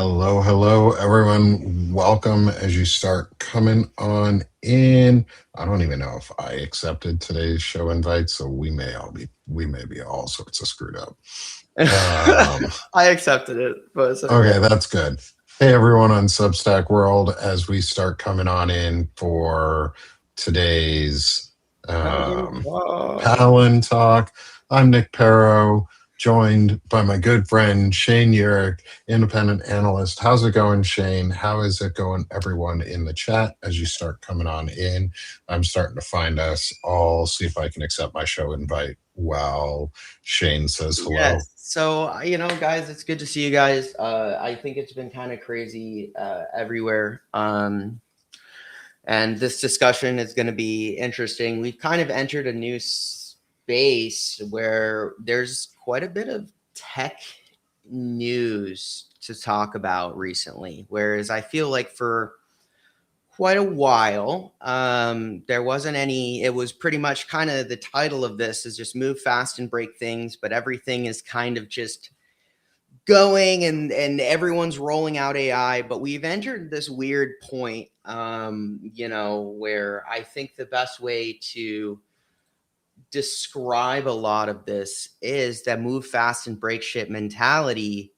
Hello, hello, everyone. Welcome as you start coming on in. I don't even know if I accepted today's show invite, so we may be all sorts of screwed up. I accepted it, but it's okay. Okay, that's good. Hey, everyone on Substack World, as we start coming on in for today's Palantalk. I'm Nick Paro, joined by my good friend Shane Yirak, independent analyst. How's it going, Shane? How is it going, everyone in the chat, as you start coming on in? I'm starting to find us all, see if I can accept my show invite while Shane says hello. Yes. So, guys, it's good to see you guys. I think it's been kind of crazy everywhere. And this discussion is going to be interesting. We've kind of entered a new space where there's quite a bit of tech news to talk about recently. Whereas I feel like for quite a while, there wasn't any. It was pretty much kind of the title of this is just move fast and break things, but everything is kind of just going and everyone's rolling out AI. But we've entered this weird point, where I think the best way to describe a lot of this is that move fast and break shit mentality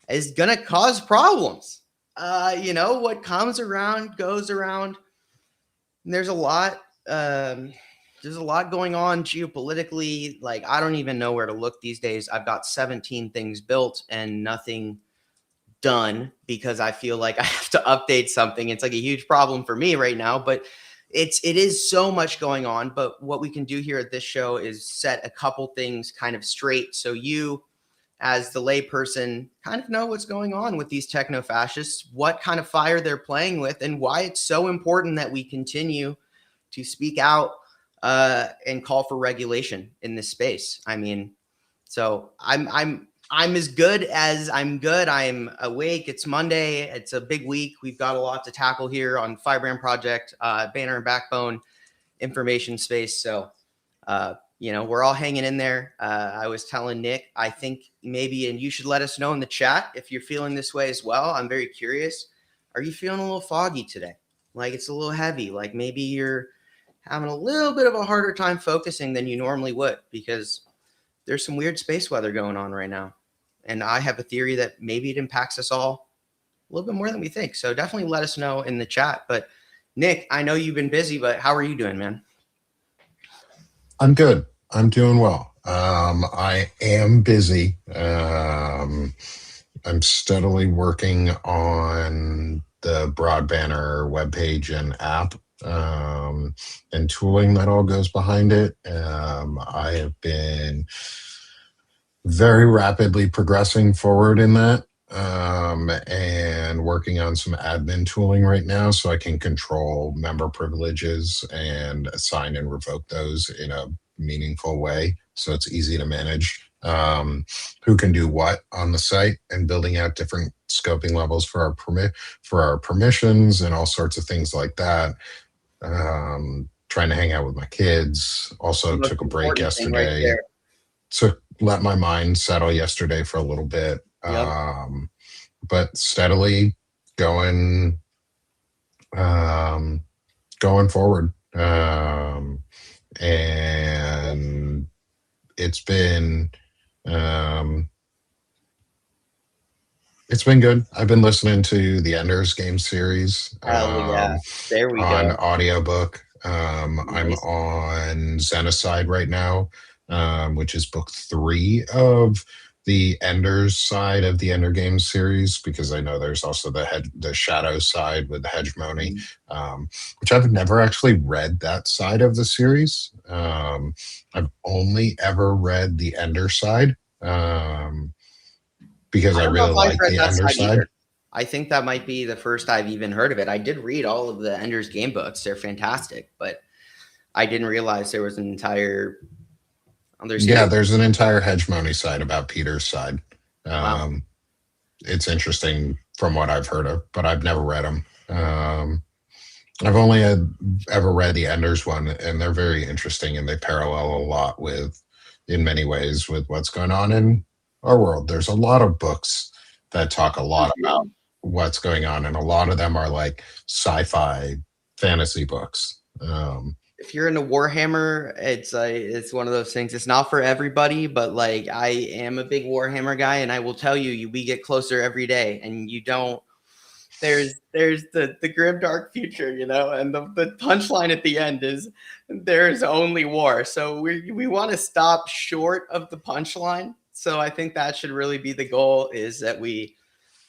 is gonna cause problems. What comes around goes around. And there's a lot going on geopolitically. Like, I don't even know where to look these days. I've got 17 things built and nothing done because I feel like I have to update something. It's like a huge problem for me right now, but it is so much going on. But what we can do here at this show is set a couple things kind of straight so you, as the layperson, kind of know what's going on with these techno-fascists, what kind of fire they're playing with, and why it's so important that we continue to speak out and call for regulation in this space. I mean, so I'm as good as I'm good. I'm awake. It's Monday. It's a big week. We've got a lot to tackle here on Firebrand Project, Banner and Backbone, information space. So, we're all hanging in there. I was telling Nick, I think maybe, and you should let us know in the chat if you're feeling this way as well. I'm very curious. Are you feeling a little foggy today? Like it's a little heavy, like maybe you're having a little bit of a harder time focusing than you normally would because there's some weird space weather going on right now. And I have a theory that maybe it impacts us all a little bit more than we think. So definitely let us know in the chat. But Nick, I know you've been busy, but how are you doing, man? I'm good. I'm doing well. I am busy. I'm steadily working on the Broadbanner webpage and app and tooling that all goes behind it. I have been very rapidly progressing forward in that and working on some admin tooling right now so I can control member privileges and assign and revoke those in a meaningful way so it's easy to manage who can do what on the site and building out different scoping levels for our permissions and all sorts of things like that. Trying to hang out with my kids. Also took a break yesterday to let my mind settle yesterday for a little bit. Yep. But steadily going forward. And it's been good. I've been listening to the Ender's Game series There we on go. audiobook. Nice. I'm on Xenocide right now, which is book 3 of the Ender's side of the Ender Games series, because I know there's also the Shadow side with the hegemony, which I've never actually read that side of the series. I've only ever read the Ender side because I really like the Ender side. I think that might be the first I've even heard of it. I did read all of the Ender's Game books. They're fantastic, but I didn't realize there was an entire there's an entire hegemony side about Peter's side. Wow. It's interesting from what I've heard of, but I've never read them. I've only ever read the Ender's one, and they're very interesting, and they parallel a lot in many ways with what's going on in our world. There's a lot of books that talk a lot about what's going on, and a lot of them are like sci-fi fantasy books. If you're into Warhammer, it's one of those things. It's not for everybody, but like I am a big Warhammer guy, and I will tell you, we get closer every day, and you don't. There's the grim dark future, and the punchline at the end is there's only war. So we want to stop short of the punchline. So I think that should really be the goal, is that we,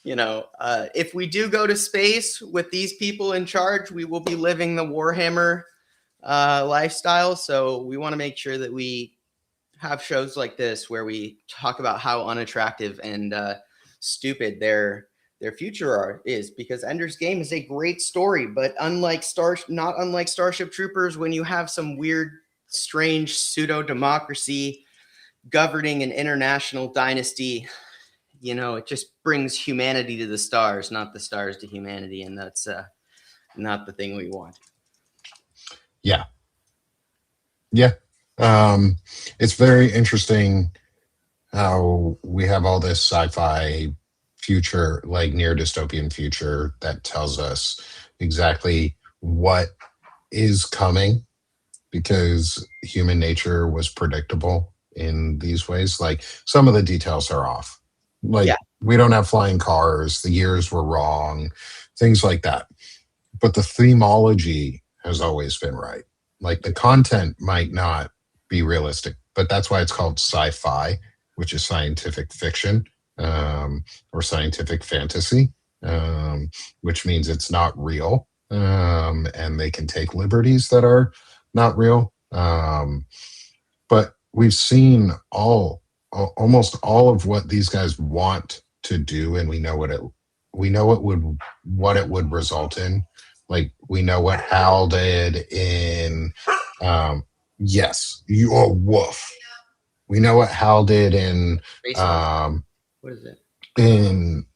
if we do go to space with these people in charge, we will be living the Warhammer lifestyle. So we want to make sure that we have shows like this where we talk about how unattractive and stupid their future is, because Ender's Game is a great story, but not unlike Starship Troopers, when you have some weird, strange pseudo democracy governing an international dynasty, it just brings humanity to the stars, not the stars to humanity, and that's not the thing we want. Yeah. It's very interesting how we have all this sci-fi future, like near dystopian future, that tells us exactly what is coming, because human nature was predictable in these ways. Like some of the details are off. Like we don't have flying cars, the years were wrong, things like that. But the themology has always been right. Like the content might not be realistic, but that's why it's called sci-fi, which is scientific fiction, or scientific fantasy, which means it's not real, and they can take liberties that are not real. But we've seen almost all of what these guys want to do, and we know what it would result in. Like we know what Hal did in yes, you're woof. We know what Hal did in what is it? In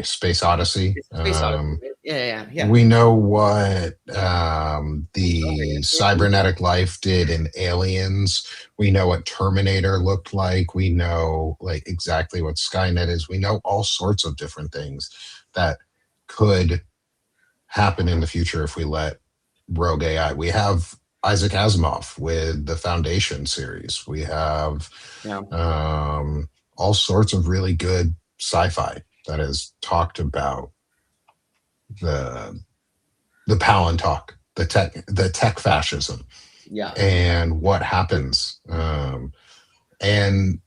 Space Odyssey. Space Odyssey. Yeah. We know what the cybernetic life did in Aliens. We know what Terminator looked like. We know like exactly what Skynet is. We know all sorts of different things that could happen in the future if we let rogue AI. We have Isaac Asimov with the Foundation series. We have all sorts of really good sci-fi that has talked about the Palantalk, the tech fascism, and what happens. And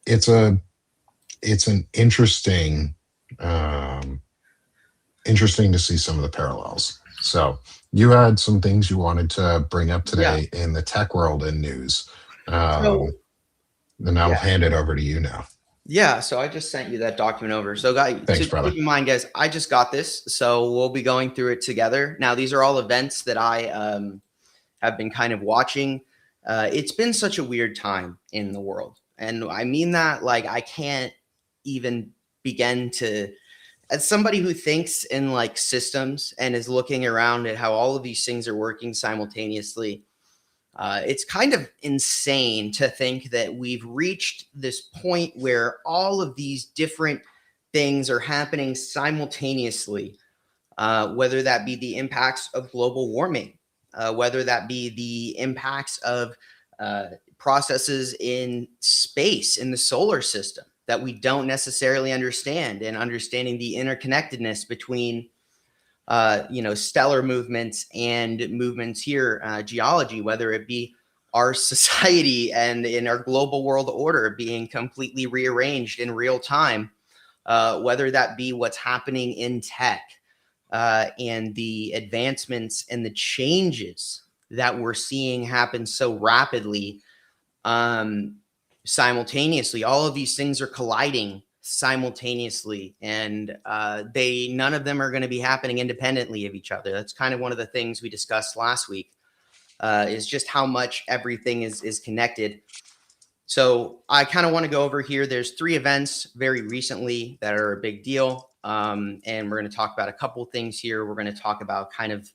it's an interesting to see some of the parallels. So you had some things you wanted to bring up today in the tech world and news. Then I'll hand it over to you now. Yeah, so I just sent you that document over. So guys, keep in mind, guys, I just got this, so we'll be going through it together. Now, these are all events that I have been kind of watching. It's been such a weird time in the world. And I mean that, like, I can't even begin to, as somebody who thinks in like systems and is looking around at how all of these things are working simultaneously, it's kind of insane to think that we've reached this point where all of these different things are happening simultaneously, whether that be the impacts of global warming, whether that be the impacts of processes in space, in the solar system that we don't necessarily understand, and understanding the interconnectedness between stellar movements and movements here, geology, whether it be our society and in our global world order being completely rearranged in real time, whether that be what's happening in tech, and the advancements and the changes that we're seeing happen so rapidly, simultaneously. All of these things are colliding simultaneously, and none of them are going to be happening independently of each other. That's kind of one of the things we discussed last week, is just how much everything is connected. So I kind of want to go over here. There's 3 events very recently that are a big deal, and we're going to talk about a couple things here. We're going to talk about kind of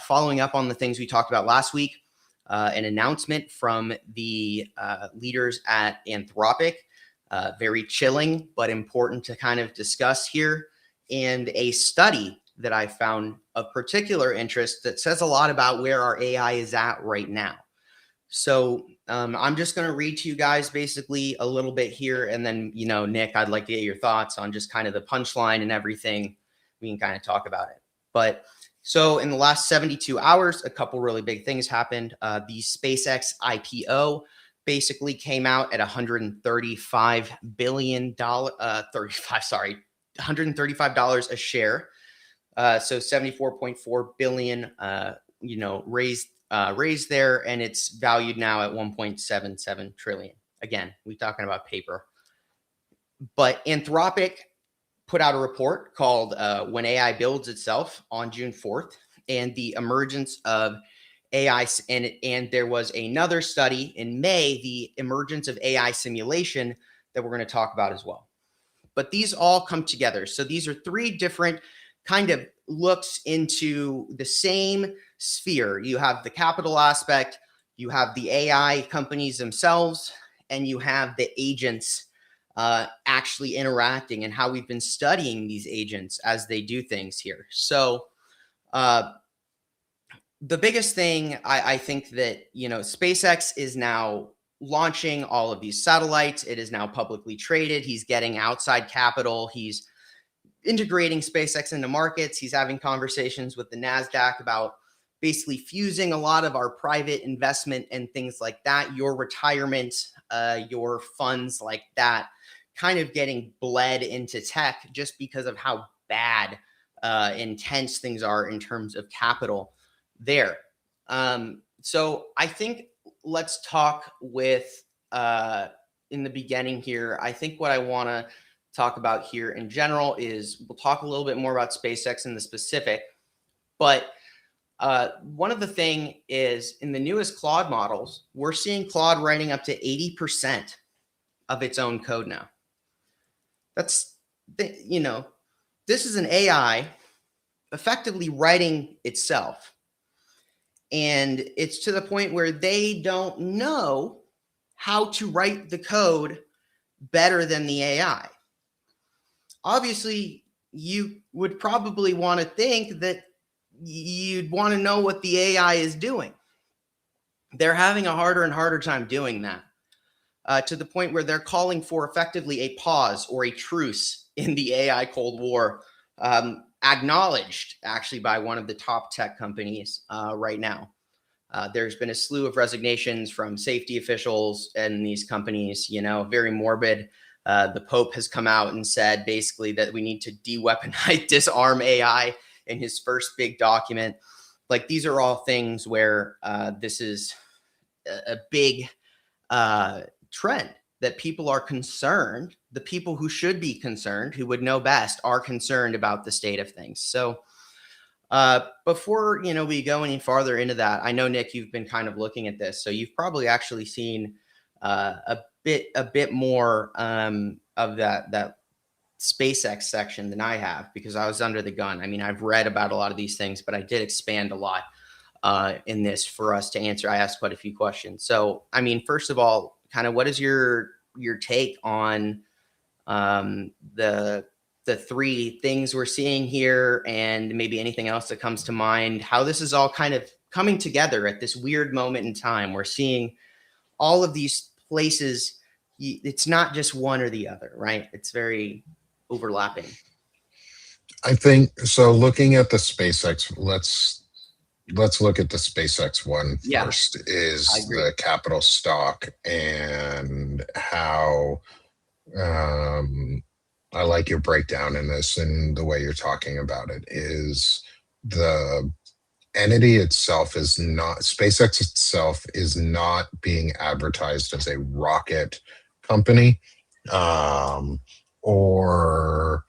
following up on the things we talked about last week. An announcement from the leaders at Anthropic, Very chilling, but important to kind of discuss here. And a study that I found of particular interest that says a lot about where our AI is at right now. So I'm just going to read to you guys basically a little bit here. And then, Nick, I'd like to get your thoughts on just kind of the punchline and everything. We can kind of talk about it. But so in the last 72 hours, a couple really big things happened. The SpaceX IPO basically came out at $135 billion, $135 a share. So 74.4 billion, raised there, and it's valued now at 1.77 trillion. Again, we're talking about paper. But Anthropic put out a report called When AI Builds Itself on June 4th, and the emergence of AI, and there was another study in May, the emergence of AI simulation, that we're going to talk about as well. But these all come together. So these are three different kind of looks into the same sphere. You have the capital aspect, you have the AI companies themselves, and you have the agents actually interacting and how we've been studying these agents as they do things here. So the biggest thing I think that, SpaceX is now launching all of these satellites. It is now publicly traded. He's getting outside capital. He's integrating SpaceX into markets. He's having conversations with the NASDAQ about basically fusing a lot of our private investment and things like that, your retirement, your funds like that, kind of getting bled into tech just because of how bad, intense things are in terms of capital there. So I think let's talk with, in the beginning here, I think what I want to talk about here in general is we'll talk a little bit more about SpaceX in the specific, but one of the thing is in the newest Claude models, we're seeing Claude writing up to 80% of its own code now. That's, this is an AI effectively writing itself. And it's to the point where they don't know how to write the code better than the AI. Obviously, you would probably want to think that you'd want to know what the AI is doing. They're having a harder and harder time doing that, to the point where they're calling for effectively a pause or a truce in the AI Cold War, acknowledged actually by one of the top tech companies right now. There's been a slew of resignations from safety officials and these companies, very morbid. The Pope has come out and said basically that we need to de-weaponize, disarm AI in his first big document. Like, these are all things where this is a big trend that people are concerned. The people who should be concerned, who would know best, are concerned about the state of things. So before we go any farther into that, I know, Nick, you've been kind of looking at this, so you've probably actually seen a bit more of that SpaceX section than I have, because I was under the gun. I mean, I've read about a lot of these things, but I did expand a lot in this for us to answer. I asked quite a few questions. So, I mean, first of all, kind of what is your take on the three things we're seeing here, and maybe anything else that comes to mind, how this is all kind of coming together at this weird moment in time? We're seeing all of these places. It's not just one or the other, right? It's very overlapping. I think so. Looking at the SpaceX, let's look at the SpaceX one first. Is the capital stock, and how I like your breakdown in this, and the way you're talking about it is the entity itself is not, SpaceX itself is not being advertised as a rocket company or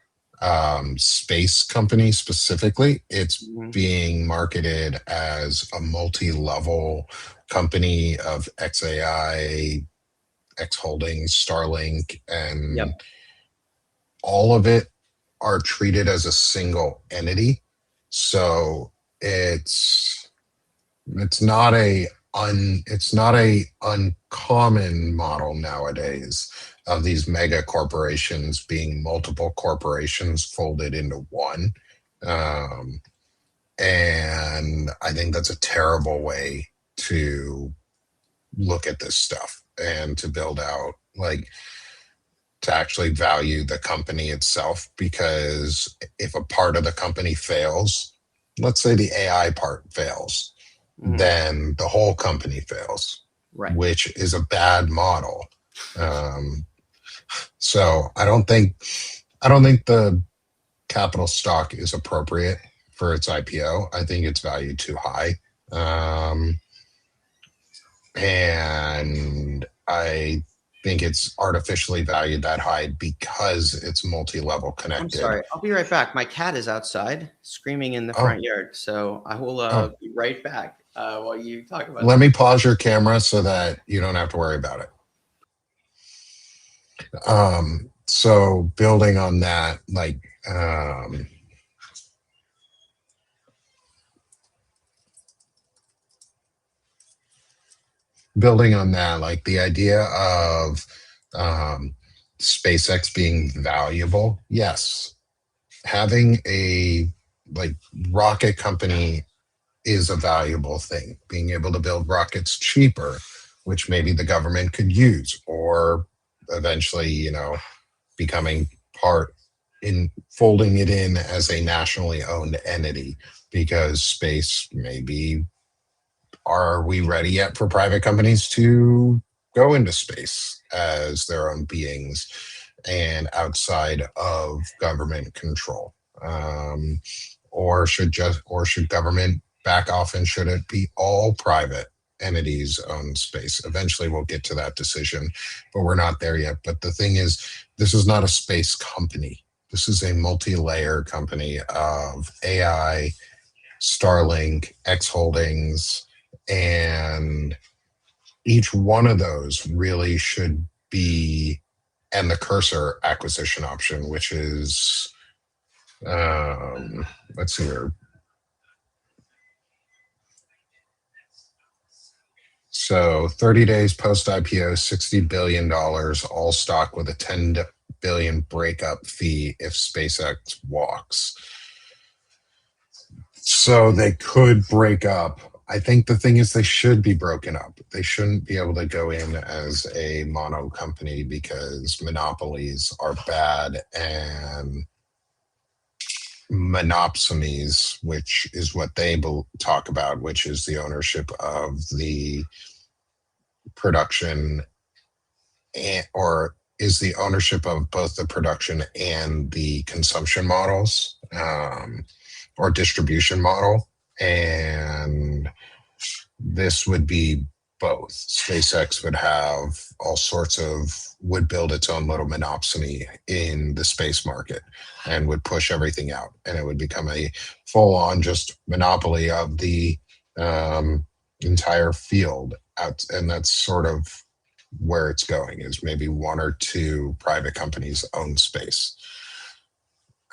space company specifically. It's being marketed as a multi-level company of XAI, X Holdings, Starlink, and all of it are treated as a single entity. So it's not a it's not a uncommon model nowadays of these mega corporations being multiple corporations folded into one. Um, and I think that's a terrible way to look at this stuff and to build out, like, to actually value the company itself. Because if a part of the company fails, let's say the AI part fails, Mhm. then the whole company fails, Right. which is a bad model. Um, so I don't think the capital stock is appropriate for its IPO. I think it's valued too high. Um, and I think it's artificially valued that high because it's multi-level I'm connected. sorry. I'll be right back. My cat is outside screaming in the Oh, front yard, so I will oh, be right back while you talk about let this. me pause your camera so that you don't have to worry about it. So building on that, like, building on that, like the idea of um, SpaceX being valuable. Yes, having a, like, rocket company is a valuable thing. Being able to build rockets cheaper, which maybe the government could use, or eventually, becoming part in folding it in as a nationally owned entity, because space maybe, are we ready yet for private companies to go into space as their own beings and outside of government control? Um, or should government back off, and should it be all private entities own space? Eventually we'll get to that decision, but we're not there yet. But the thing is, this is not a space company. This is a multi-layer company of AI, Starlink, X Holdings, and each one of those really should be, and the Cursor acquisition option, which is, let's see here. So 30 days post IPO, $60 billion, all stock with a 10 billion breakup fee if SpaceX walks. So they could break up. I think the thing is, they should be broken up. They shouldn't be able to go in as a mono company, because monopolies are bad, and monopsonies, which is what they talk about, which is the ownership of the production, or is the ownership of both the production and the consumption models, or distribution model. And this would be both. SpaceX would have all sorts of, would build its own little monopsony in the space market and would push everything out. And it would become a full on just monopoly of the entire field out. And that's sort of where it's going, is maybe one or two private companies own space.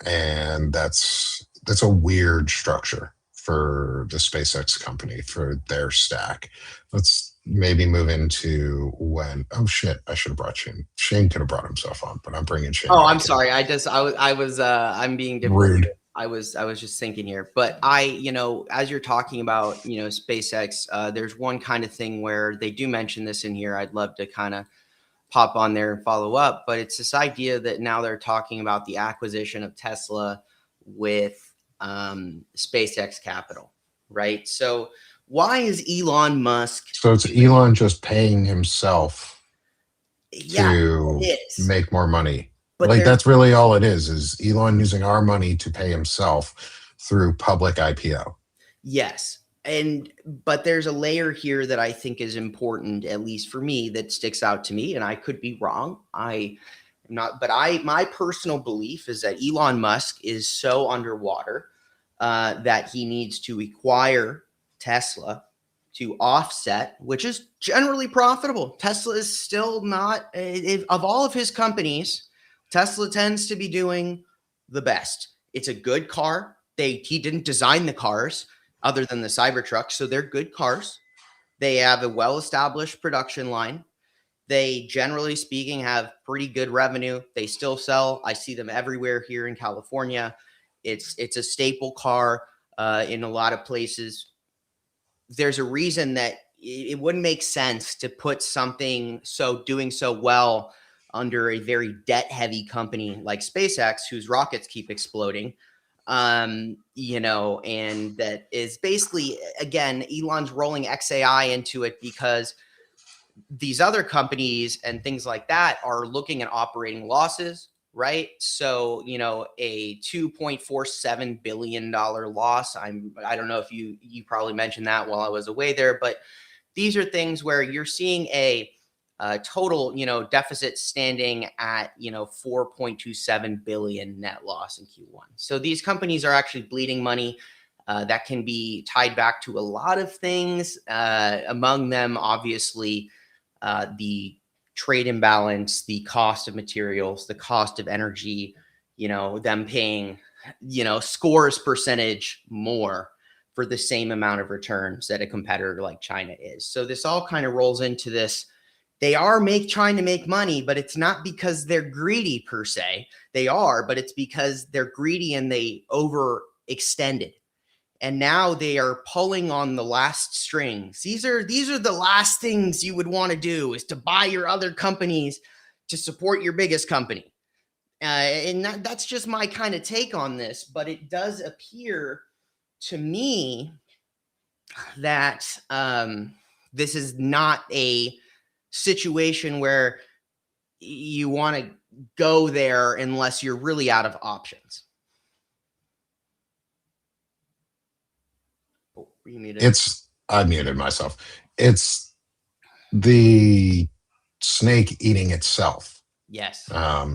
And that's a weird structure for the SpaceX company, for their stack. Let's maybe move into when, oh shit, I should have brought Shane. Shane could have brought himself on, but I'm bringing Shane Oh, I'm back in. sorry. I was I'm being difficult. Rude. I was just thinking here, but as you're talking about, SpaceX, there's one kind of thing where they do mention this in here. I'd love to kind of pop on there and follow up, but it's this idea that now they're talking about the acquisition of Tesla with SpaceX capital, right? So why is Elon Musk So it's doing? Elon just paying himself Yeah, to it is, make more money. but Like, there's that's really all it is Elon using our money to pay himself through public IPO. yes. But there's a layer here that I think is important, at least for me, that sticks out to me, and I could be wrong. I am not, but my personal belief is that Elon Musk is so underwater that he needs to acquire Tesla to offset, which is generally profitable. Tesla is still not, of all of his companies, Tesla tends to be doing the best. It's a good car. He didn't design the cars other than the Cybertruck, so they're good cars. They have a well-established production line. They, generally speaking, have pretty good revenue. They still sell. I see them everywhere here in California. It's a staple car in a lot of places. There's a reason that it wouldn't make sense to put something doing so well under a very debt-heavy company like SpaceX, whose rockets keep exploding. And that is basically, again, Elon's rolling XAI into it because these other companies and things like that are looking at operating losses, right? So, a $2.47 billion loss. I don't know if you probably mentioned that while I was away there, but these are things where you're seeing a total, deficit standing at, 4.27 billion net loss in Q1. So these companies are actually bleeding money. That can be tied back to a lot of things. Among them, obviously, the trade imbalance, the cost of materials, the cost of energy, them paying, scores percentage more for the same amount of returns that a competitor like China is. So this all kind of rolls into this. They are trying to make money, but it's not because they're greedy per se. They are, but it's because they're greedy and they overextended. And now they are pulling on the last strings. These are the last things you would want to do, is to buy your other companies to support your biggest company. And that's just my kind of take on this. But it does appear to me that this is not a situation where you want to go there unless you're really out of options. Oh, you muted. I muted myself. It's the snake eating itself. Yes.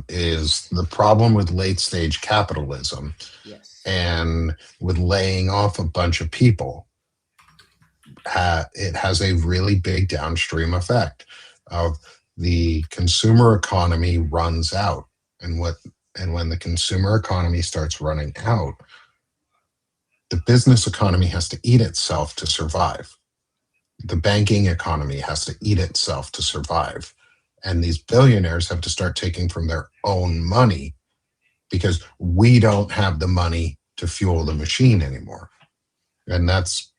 Is the problem with late stage capitalism. Yes. And with laying off a bunch of people, it has a really big downstream effect of the consumer economy runs out. And when the consumer economy starts running out, the business economy has to eat itself to survive. The banking economy has to eat itself to survive. And these billionaires have to start taking from their own money because we don't have the money to fuel the machine anymore. And that's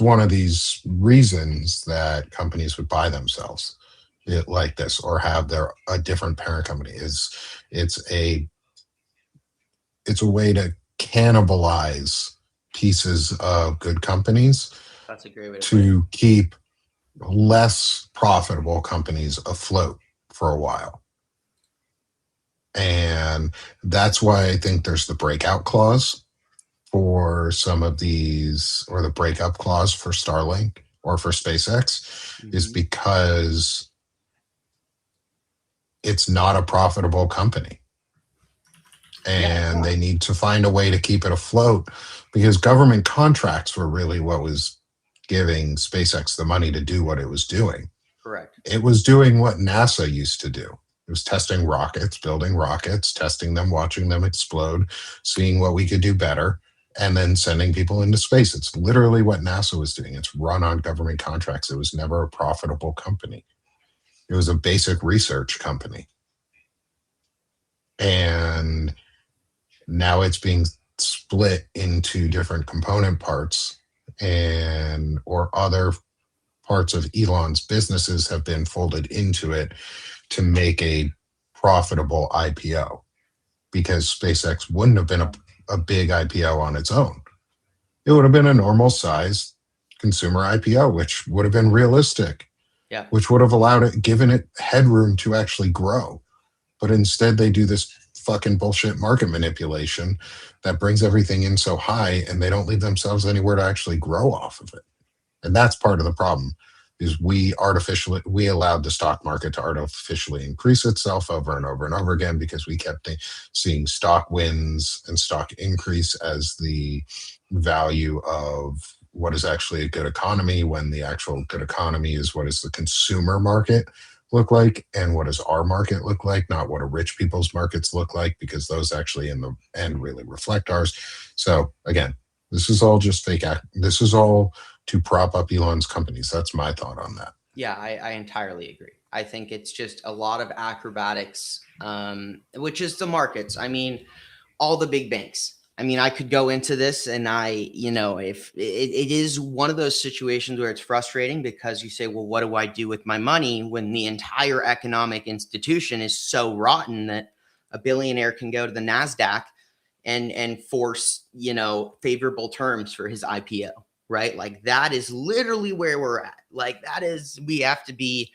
one of these reasons that companies would buy themselves like this or have a different parent company. It's a way to cannibalize pieces of good companies. That's a great way to keep less profitable companies afloat for a while. And that's why I think there's the breakout clause for some of these, or the breakup clause for Starlink or for SpaceX, is because it's not a profitable company. And they need to find a way to keep it afloat, because government contracts were really what was giving SpaceX the money to do what it was doing. Correct. It was doing what NASA used to do. It was testing rockets, building rockets, testing them, watching them explode, seeing what we could do better, and then sending people into space. It's literally what NASA was doing. It's run on government contracts. It was never a profitable company. It was a basic research company. And now it's being split into different component parts, or other parts of Elon's businesses have been folded into it to make a profitable IPO, because SpaceX wouldn't have been a big IPO on its own. It would have been a normal size consumer IPO, which would have been realistic, which would have given it headroom to actually grow. But instead they do this fucking bullshit market manipulation that brings everything in so high, and they don't leave themselves anywhere to actually grow off of it. And that's part of the problem, is we allowed the stock market to artificially increase itself over and over and over again, because we kept seeing stock wins and stock increase as the value of what is actually a good economy, when the actual good economy is what is the consumer market look like, and what does our market look like, not what a rich people's markets look like, because those actually in the end really reflect ours. So again, this is all just fake. This is all to prop up Elon's companies. That's my thought on that. Yeah, I entirely agree. I think it's just a lot of acrobatics, which is the markets. I mean, all the big banks. I mean, I could go into this and if it is one of those situations where it's frustrating because you say, well, what do I do with my money when the entire economic institution is so rotten that a billionaire can go to the NASDAQ and force, favorable terms for his IPO, right? Like that is literally where we're at. Like we have to be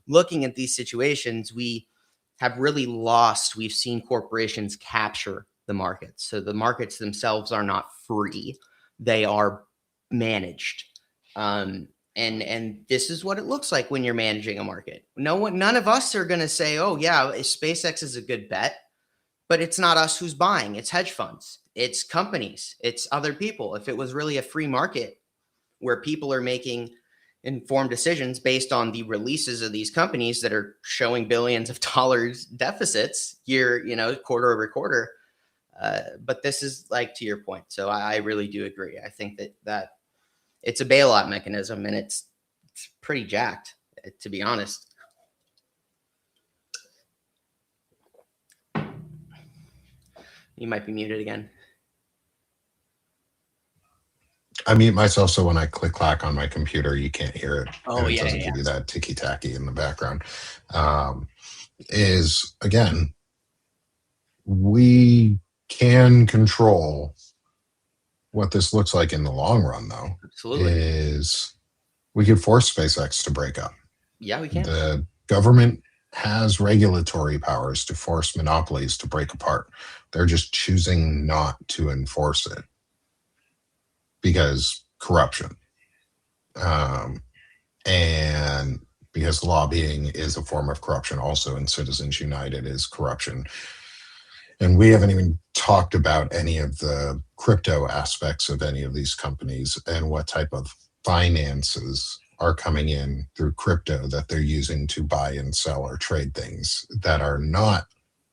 looking at these situations. We have really lost. We've seen corporations capture the markets. So the markets themselves are not free. They are managed. And this is what it looks like when you're managing a market. None of us are going to say, oh yeah, SpaceX is a good bet, but it's not us who's buying. It's hedge funds, it's companies, it's other people. If it was really a free market where people are making informed decisions based on the releases of these companies that are showing billions of dollars deficits year, quarter over quarter. But this is like to your point. So I really do agree. I think that it's a bailout mechanism and it's pretty jacked, to be honest. You might be muted again. I mute myself so when I click clack on my computer, you can't hear it. Oh, and it yeah, doesn't yeah. give you that ticky tacky in the background. Is again, we can control what this looks like in the long run, though. Absolutely. Is we could force SpaceX to break up. Yeah, we can. The government has regulatory powers to force monopolies to break apart. They're just choosing not to enforce it because corruption. And because lobbying is a form of corruption also, and Citizens United is corruption. And we haven't even talked about any of the crypto aspects of any of these companies and what type of finances are coming in through crypto that they're using to buy and sell or trade things that are not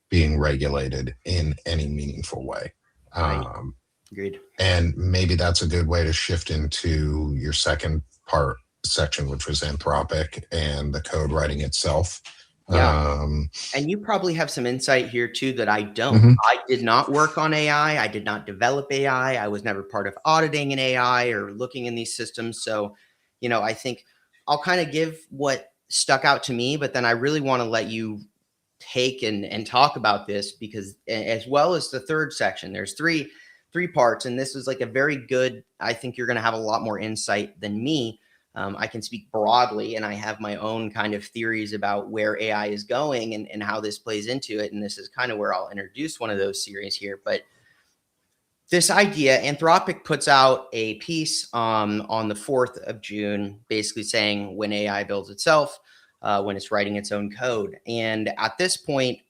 being regulated in any meaningful way. Right. Agreed. And maybe that's a good way to shift into your second part section, which was Anthropic and the code writing itself. Yeah. And you probably have some insight here too that I don't. Mm-hmm. I did not work on AI. I did not develop AI. I was never part of auditing an AI or looking in these systems. So, I think I'll kind of give what stuck out to me, but then I really want to let you take and talk about this because as well as the third section, there's three parts. And this was like a very good, I think you're going to have a lot more insight than me. I can speak broadly and I have my own kind of theories about where AI is going and how this plays into it. And this is kind of where I'll introduce one of those series here. But this idea, Anthropic puts out a piece on the 4th of June, basically saying when AI builds itself, when it's writing its own code. And at this point,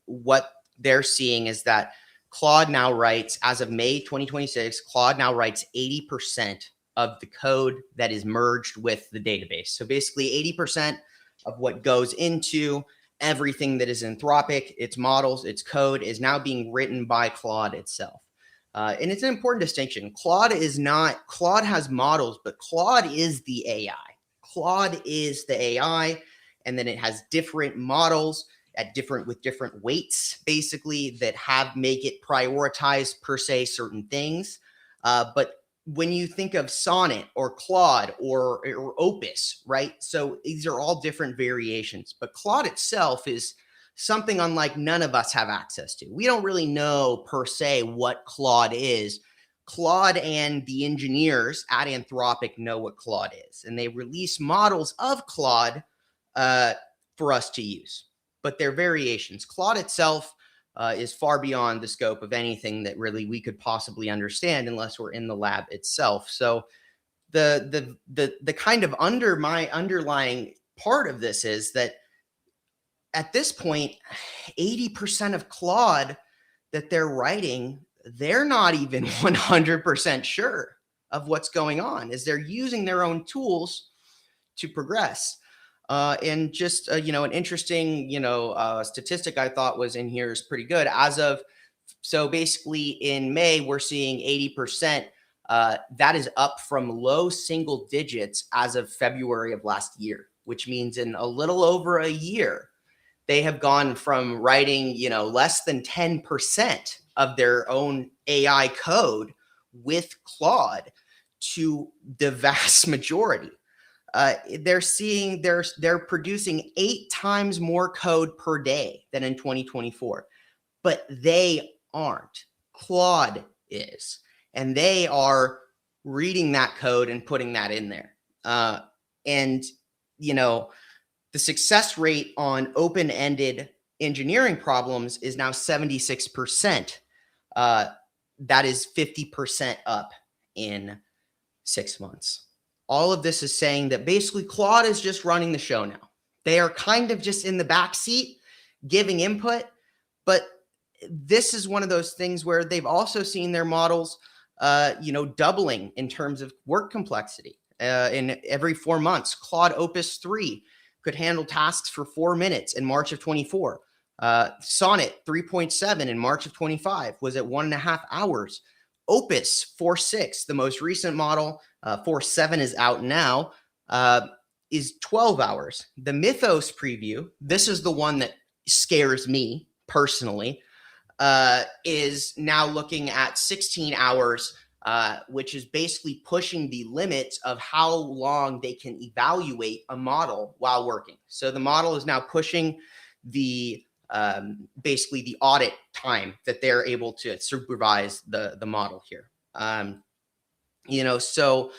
what they're seeing is that Claude now writes, as of May 2026, Claude now writes 80% of the code that is merged with the database. So basically 80% of what goes into everything that is Anthropic, its models, its code is now being written by Claude itself. And it's an important distinction. Claude has models, but Claude is the AI. Claude is the AI, and then it has different models with different weights, basically, that make it prioritize per se certain things. But when you think of Sonnet or Claude or Opus, right? So these are all different variations, but Claude itself is something unlike none of us have access to. We don't really know per se what Claude is. Claude and the engineers at Anthropic know what Claude is, and they release models of Claude for us to use, but they're variations. Claude itself is far beyond the scope of anything that really we could possibly understand unless we're in the lab itself. So the kind of underlying part of this is that at this point, 80% of Claude that they're writing, they're not even 100% sure of what's going on, as they're using their own tools to progress. And just, an interesting, statistic I thought was in here is pretty good. So basically in May, we're seeing 80% That is up from low single digits as of February of last year, which means in a little over a year, they have gone from writing, less than 10% of their own AI code with Claude to the vast majority. They're producing 8 times more code per day than in 2024, but they aren't. Claude is, and they are reading that code and putting that in there. And the success rate on open-ended engineering problems is now 76%. That is 50% up in 6 months. All of this is saying that basically Claude is just running the show now. They are kind of just in the back seat giving input, but this is one of those things where they've also seen their models, doubling in terms of work complexity. In every 4 months, Claude Opus 3 could handle tasks for 4 minutes in March of 24. Sonnet 3.7 in March of 25 was at 1.5 hours. Opus 4.6, the most recent model, 4.7 is out now, is 12 hours. The Mythos preview, this is the one that scares me personally, is now looking at 16 hours, which is basically pushing the limits of how long they can evaluate a model while working. So the model is now pushing the basically the audit time that they're able to supervise the model here. So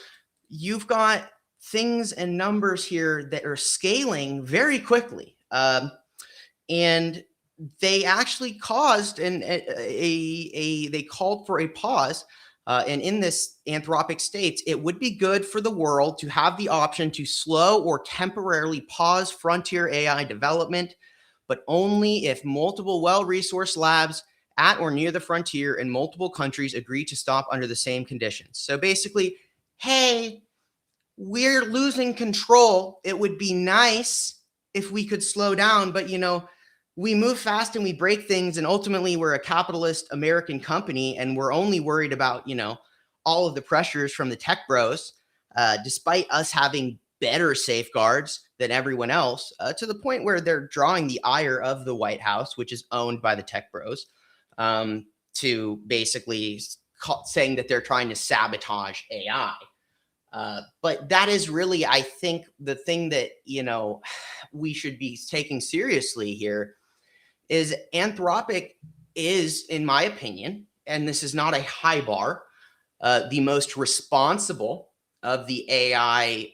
you've got things and numbers here that are scaling very quickly. And they actually caused they called for a pause. And in this, Anthropic states, it would be good for the world to have the option to slow or temporarily pause frontier AI development, but only if multiple well-resourced labs at or near the frontier in multiple countries agree to stop under the same conditions. So basically, hey, we're losing control. It would be nice if we could slow down, but we move fast and we break things, and ultimately we're a capitalist American company, and we're only worried about, all of the pressures from the tech bros, despite us having better safeguards than everyone else, to the point where they're drawing the ire of the White House, which is owned by the tech bros, to basically saying that they're trying to sabotage AI. But that is really, I think, the thing that, we should be taking seriously here is Anthropic is, in my opinion, and this is not a high bar, the most responsible of the AI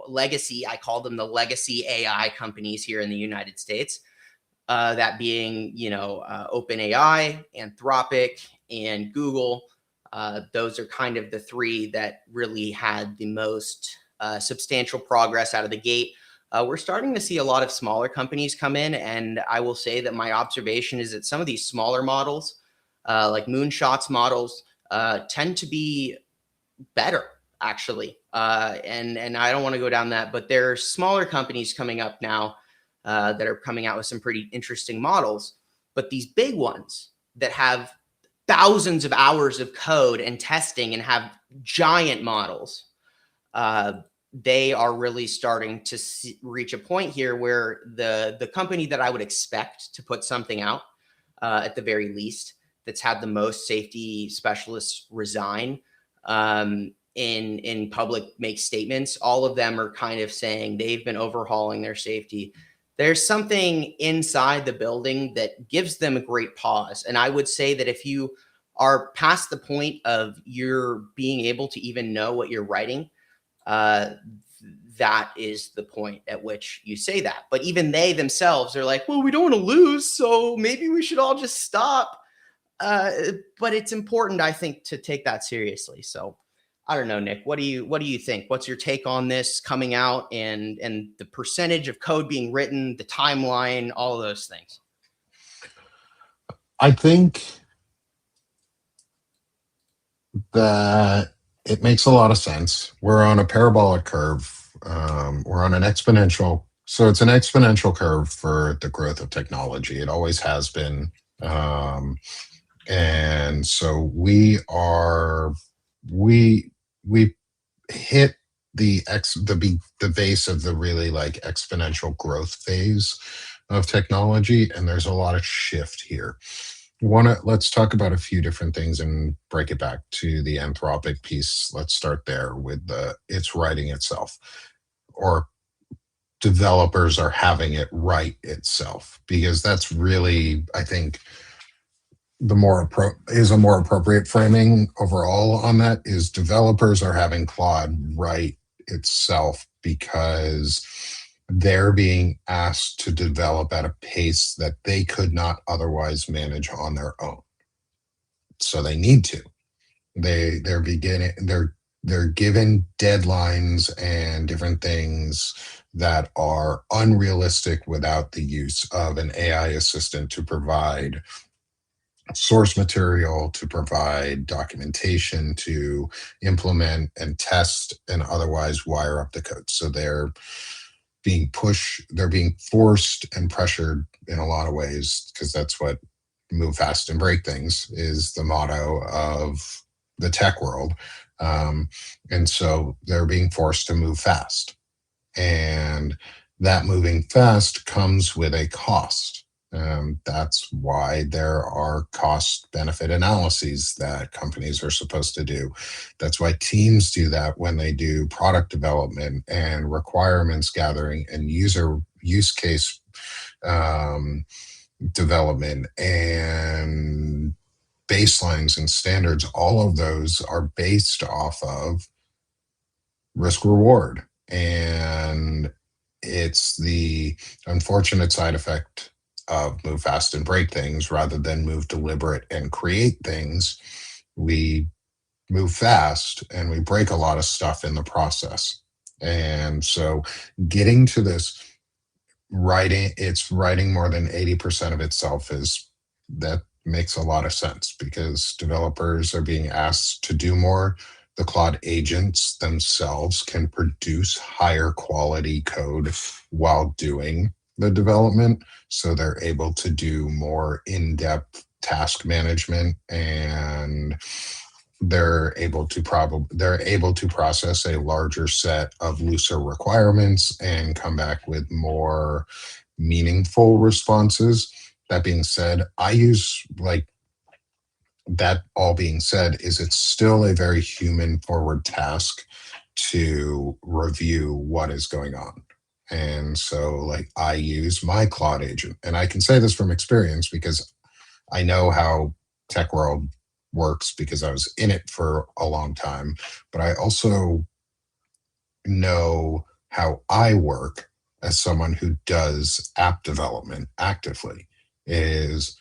legacy. I call them the legacy AI companies here in the United States. That being, OpenAI, Anthropic, and Google. Those are kind of the 3 that really had the most substantial progress out of the gate. We're starting to see a lot of smaller companies come in, and I will say that my observation is that some of these smaller models, like Moonshot's models, tend to be better, actually. And I don't want to go down that, but there are smaller companies coming up now that are coming out with some pretty interesting models. But these big ones that have thousands of hours of code and testing and have giant models, they are really starting to reach a point here where the company that I would expect to put something out, at the very least, that's had the most safety specialists resign, in public make statements. All of them are kind of saying they've been overhauling their safety. There's something inside the building that gives them a great pause. And I would say that if you are past the point of you're being able to even know what you're writing, that is the point at which you say that. But even they themselves are like, well, we don't want to lose, so maybe we should all just stop. But it's important, I think, to take that seriously. So I don't know, Nick, what do you think? What's your take on this coming out and the percentage of code being written, the timeline, all of those things? I think that it makes a lot of sense. We're on a parabolic curve. We're on an exponential. So it's an exponential curve for the growth of technology. It always has been. And so we are we we hit the base of the really like exponential growth phase of technology, and there's a lot of shift here. Let's talk about a few different things and break it back to the Anthropic piece. Let's start there with it's writing itself, or developers are having it write itself, because that's really, I think, is a more appropriate framing overall on that. Is developers are having Claude write itself because they're being asked to develop at a pace that they could not otherwise manage on their own. So they need to. They're given deadlines and different things that are unrealistic without the use of an AI assistant to provide source material, to provide documentation, to implement and test and otherwise wire up the code. So they're being forced and pressured in a lot of ways, because that's what move fast and break things is the motto of the tech world. And so they're being forced to move fast. And that moving fast comes with a cost. That's why there are cost benefit analyses that companies are supposed to do. That's why teams do that when they do product development and requirements gathering and user use case um, development and baselines and standards. All of those are based off of risk reward. And it's the unfortunate side effect of move fast and break things rather than move deliberate and create things. We move fast and we break a lot of stuff in the process. And so getting to this writing more than 80% of itself, is that makes a lot of sense, because developers are being asked to do more. The Claude agents themselves can produce higher quality code while doing the development, so they're able to do more in-depth task management, and they're able to process a larger set of looser requirements and come back with more meaningful responses. That being said, I use like that all being said, is it's still a very human forward task to review what is going on. And so like I use my Claude agent, and I can say this from experience because I know how tech world works because I was in it for a long time, but I also know how I work as someone who does app development actively. Is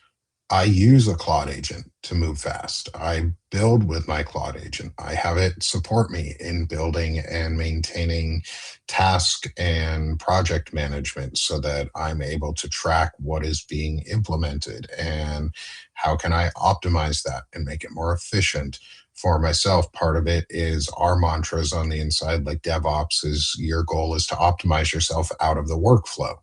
I use a Claude agent to move fast. I build with my Claude agent. I have it support me in building and maintaining task and project management, so that I'm able to track what is being implemented and how can I optimize that and make it more efficient for myself. Part of it is our mantras on the inside, like DevOps is your goal is to optimize yourself out of the workflow.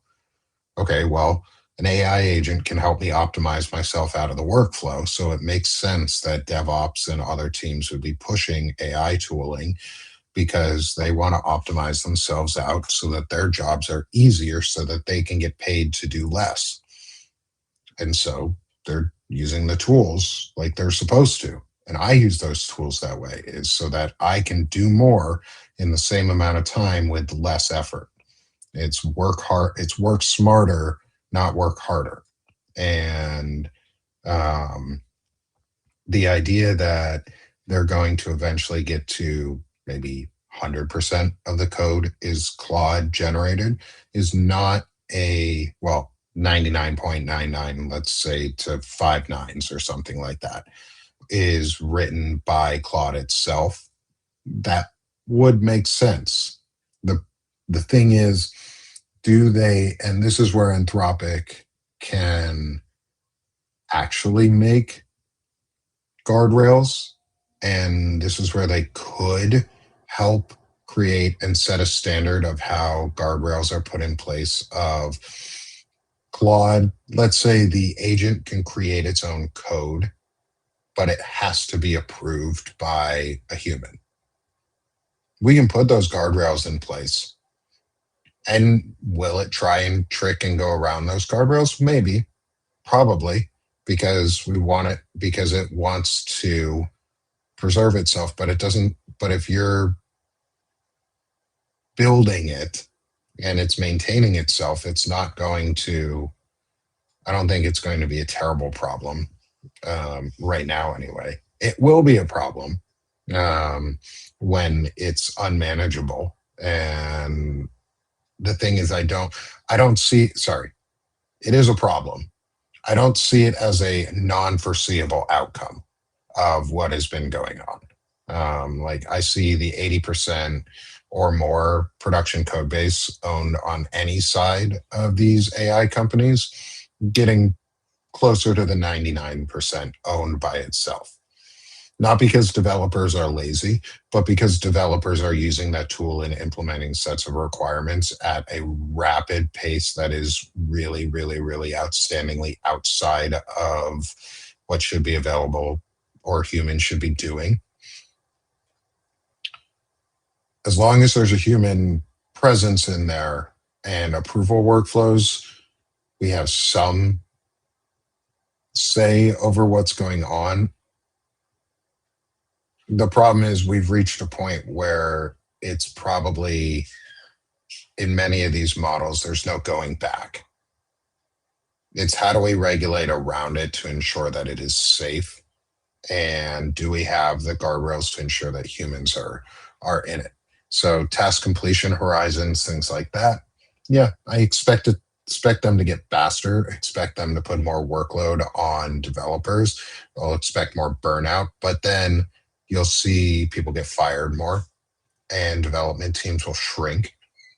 Okay, well, an AI agent can help me optimize myself out of the workflow. So it makes sense that DevOps and other teams would be pushing AI tooling, because they want to optimize themselves out so that their jobs are easier, so that they can get paid to do less. And so they're using the tools like they're supposed to. And I use those tools that way, is so that I can do more in the same amount of time with less effort. It's work hard, it's work smarter, not work harder. And um, the idea that they're going to eventually get to maybe 100% of the code is Claude generated is not well, 99.99, let's say to 5 nines or something like that, is written by Claude itself. That would make sense. The the thing is, do they, and this is where Anthropic can actually make guardrails, and this is where they could help create and set a standard of how guardrails are put in place of Claude. Let's say the agent can create its own code but it has to be approved by a human. We can put those guardrails in place. And will it try and trick and go around those guardrails? Maybe, probably, because we want it, because it wants to preserve itself, but it doesn't. But if you're building it and it's maintaining itself, it's not going to, I don't think it's going to be a terrible problem right now, anyway. It will be a problem when it's unmanageable. And the thing is, I don't see, sorry, it is a problem. I don't see it as a non-foreseeable outcome of what has been going on. Like I see the 80% or more production code base owned on any side of these AI companies getting closer to the 99% owned by itself. Not because developers are lazy, but because developers are using that tool and implementing sets of requirements at a rapid pace that is really, really, really outstandingly outside of what should be available or humans should be doing. As long as there's a human presence in there and approval workflows, we have some say over what's going on. The problem is we've reached a point where it's probably, in many of these models, there's no going back. It's how do we regulate around it to ensure that it is safe? And do we have the guardrails to ensure that humans are in it? So task completion horizons, things like that. Yeah, I expect them to get faster, expect them to put more workload on developers. I'll expect more burnout, but then you'll see people get fired more and development teams will shrink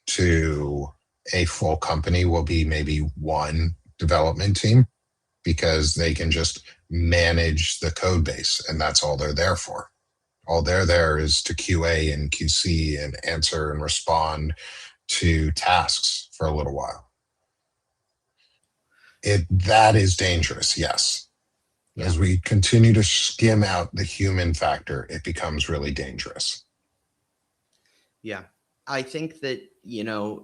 to a full company will be maybe one development team because they can just manage the code base and that's all they're there for. All they're there is to QA and QC and answer and respond to tasks for a little while. That is dangerous, yes. Yeah. As we continue to skim out the human factor, it becomes really dangerous. Yeah. I think that,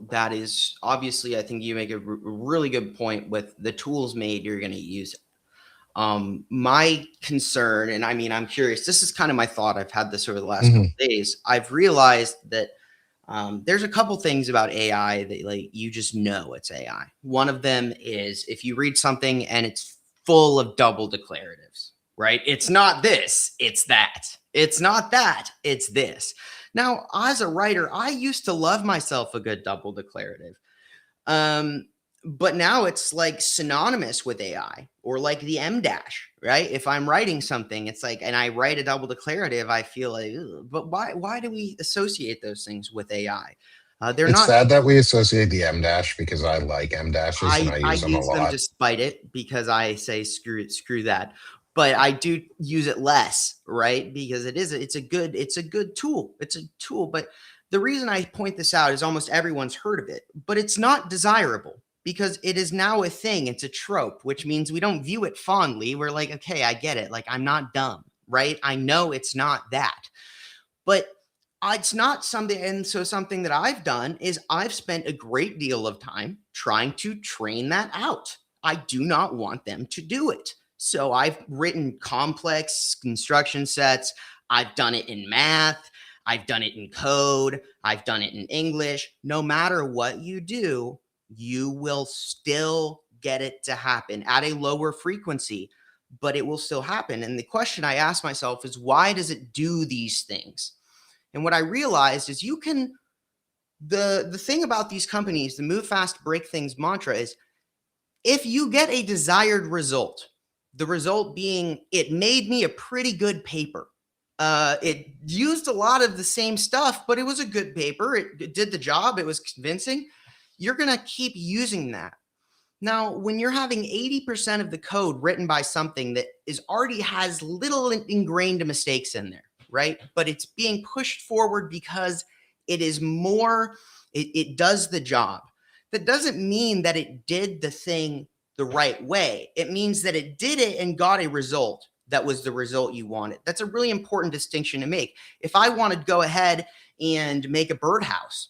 that is obviously, I think you make a really good point with the tools made, you're going to use it. My concern, and I mean, I'm curious, this is kind of my thought. I've had this over the last couple of days. I've realized that there's a couple things about AI that like you just know it's AI. One of them is if you read something and it's full of double declaratives, right? It's not this, it's that. It's not that, it's this. Now, as a writer, I used to love myself a good double declarative. But now it's like synonymous with AI or like the M dash, right? If I'm writing something, it's like, and I write a double declarative, I feel like, but why do we associate those things with AI? It's sad that we associate the M dash because I like M dashes and I use them a lot. I use them despite it because I say screw that. But I do use it less, right? Because it's a good tool. It's a tool. But the reason I point this out is almost everyone's heard of it, but it's not desirable because it is now a thing. It's a trope, which means we don't view it fondly. We're like, okay, I get it. Like, I'm not dumb, right? I know it's not that, but it's not something. And so something that I've done is I've spent a great deal of time trying to train that out. I do not want them to do it. So I've written complex construction sets. I've done it in math. I've done it in code. I've done it in English. No matter what you do, you will still get it to happen at a lower frequency, but it will still happen. And the question I ask myself is, why does it do these things? And what I realized is the thing about these companies, the move fast, break things mantra is if you get a desired result, the result being it made me a pretty good paper. It used a lot of the same stuff, but it was a good paper. It did the job. It was convincing. You're going to keep using that. Now, when you're having 80% of the code written by something that already has little ingrained mistakes in there, right? But it's being pushed forward because it is more, it does the job. That doesn't mean that it did the thing the right way. It means that it did it and got a result that was the result you wanted. That's a really important distinction to make. If I want to go ahead and make a birdhouse,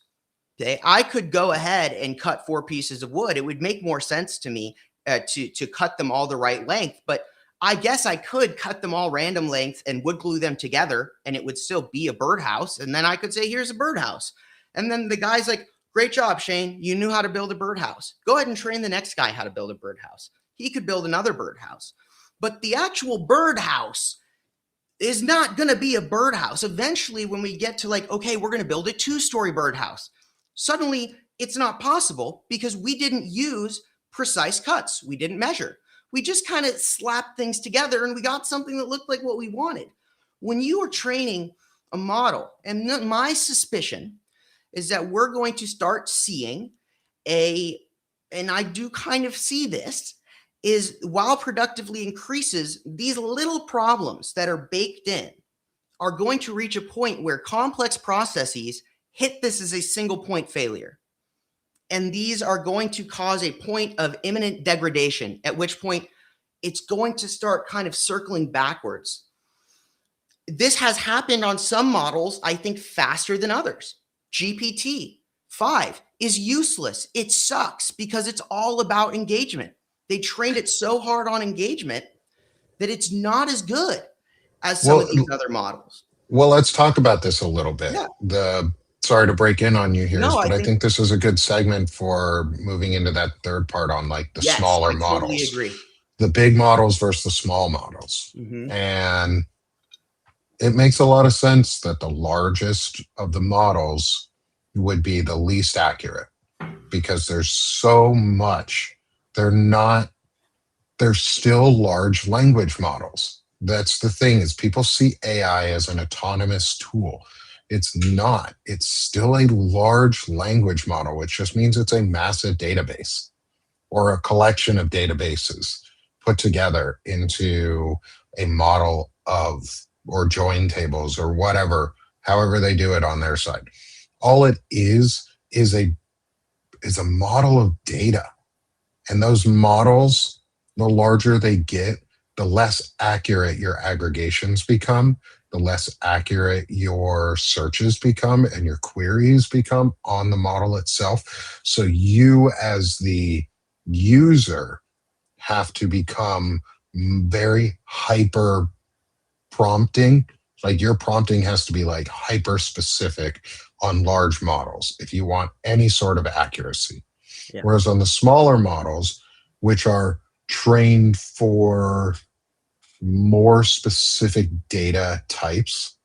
okay, I could go ahead and cut 4 pieces of wood. It would make more sense to me to cut them all the right length, but I guess I could cut them all random length and wood glue them together, and it would still be a birdhouse. And then I could say, here's a birdhouse. And then the guy's like, great job, Shane. You knew how to build a birdhouse. Go ahead and train the next guy how to build a birdhouse. He could build another birdhouse. But the actual birdhouse is not going to be a birdhouse. Eventually, when we get to like, okay, we're going to build a 2-story birdhouse, suddenly it's not possible because we didn't use precise cuts. We didn't measure. We just kind of slapped things together and we got something that looked like what we wanted. When you are training a model, and my suspicion is that we're going to start seeing and I do kind of see this, is while productively increases, these little problems that are baked in are going to reach a point where complex processes hit this as a single point failure. And these are going to cause a point of imminent degradation, at which point it's going to start kind of circling backwards. This has happened on some models, I think, faster than others. GPT-5 is useless. It sucks because it's all about engagement. They trained it so hard on engagement that it's not as good as some of these other models. Well, let's talk about this a little bit. Yeah. Sorry to break in on you here, No, but I think this is a good segment for moving into that third part on like the smaller models. Totally agree. The big models versus the small models. And it makes a lot of sense that the largest of the models would be the least accurate because there's so much. They're still large language models. That's the thing, is people see AI as an autonomous tool. It's not. It's still a large language model, which just means it's a massive database or a collection of databases put together into a model of, or join tables or whatever, however they do it on their side. All it is a model of data. And those models, the larger they get, the less accurate your aggregations become, the less accurate your searches become and your queries become on the model itself. So you as the user have to become very hyper prompting. Like your prompting has to be like hyper specific on large models if you want any sort of accuracy. Yeah. Whereas on the smaller models, which are trained for more specific data types,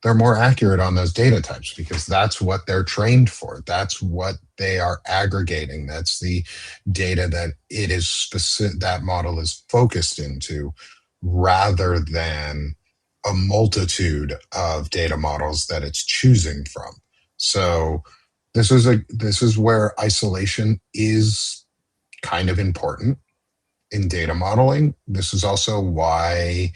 they're more accurate on those data types because that's what they're trained for. That's what they are aggregating. That's the data that it is specific, that model is focused into, rather than a multitude of data models that it's choosing from. So this is where isolation is kind of important in data modeling. This is also why,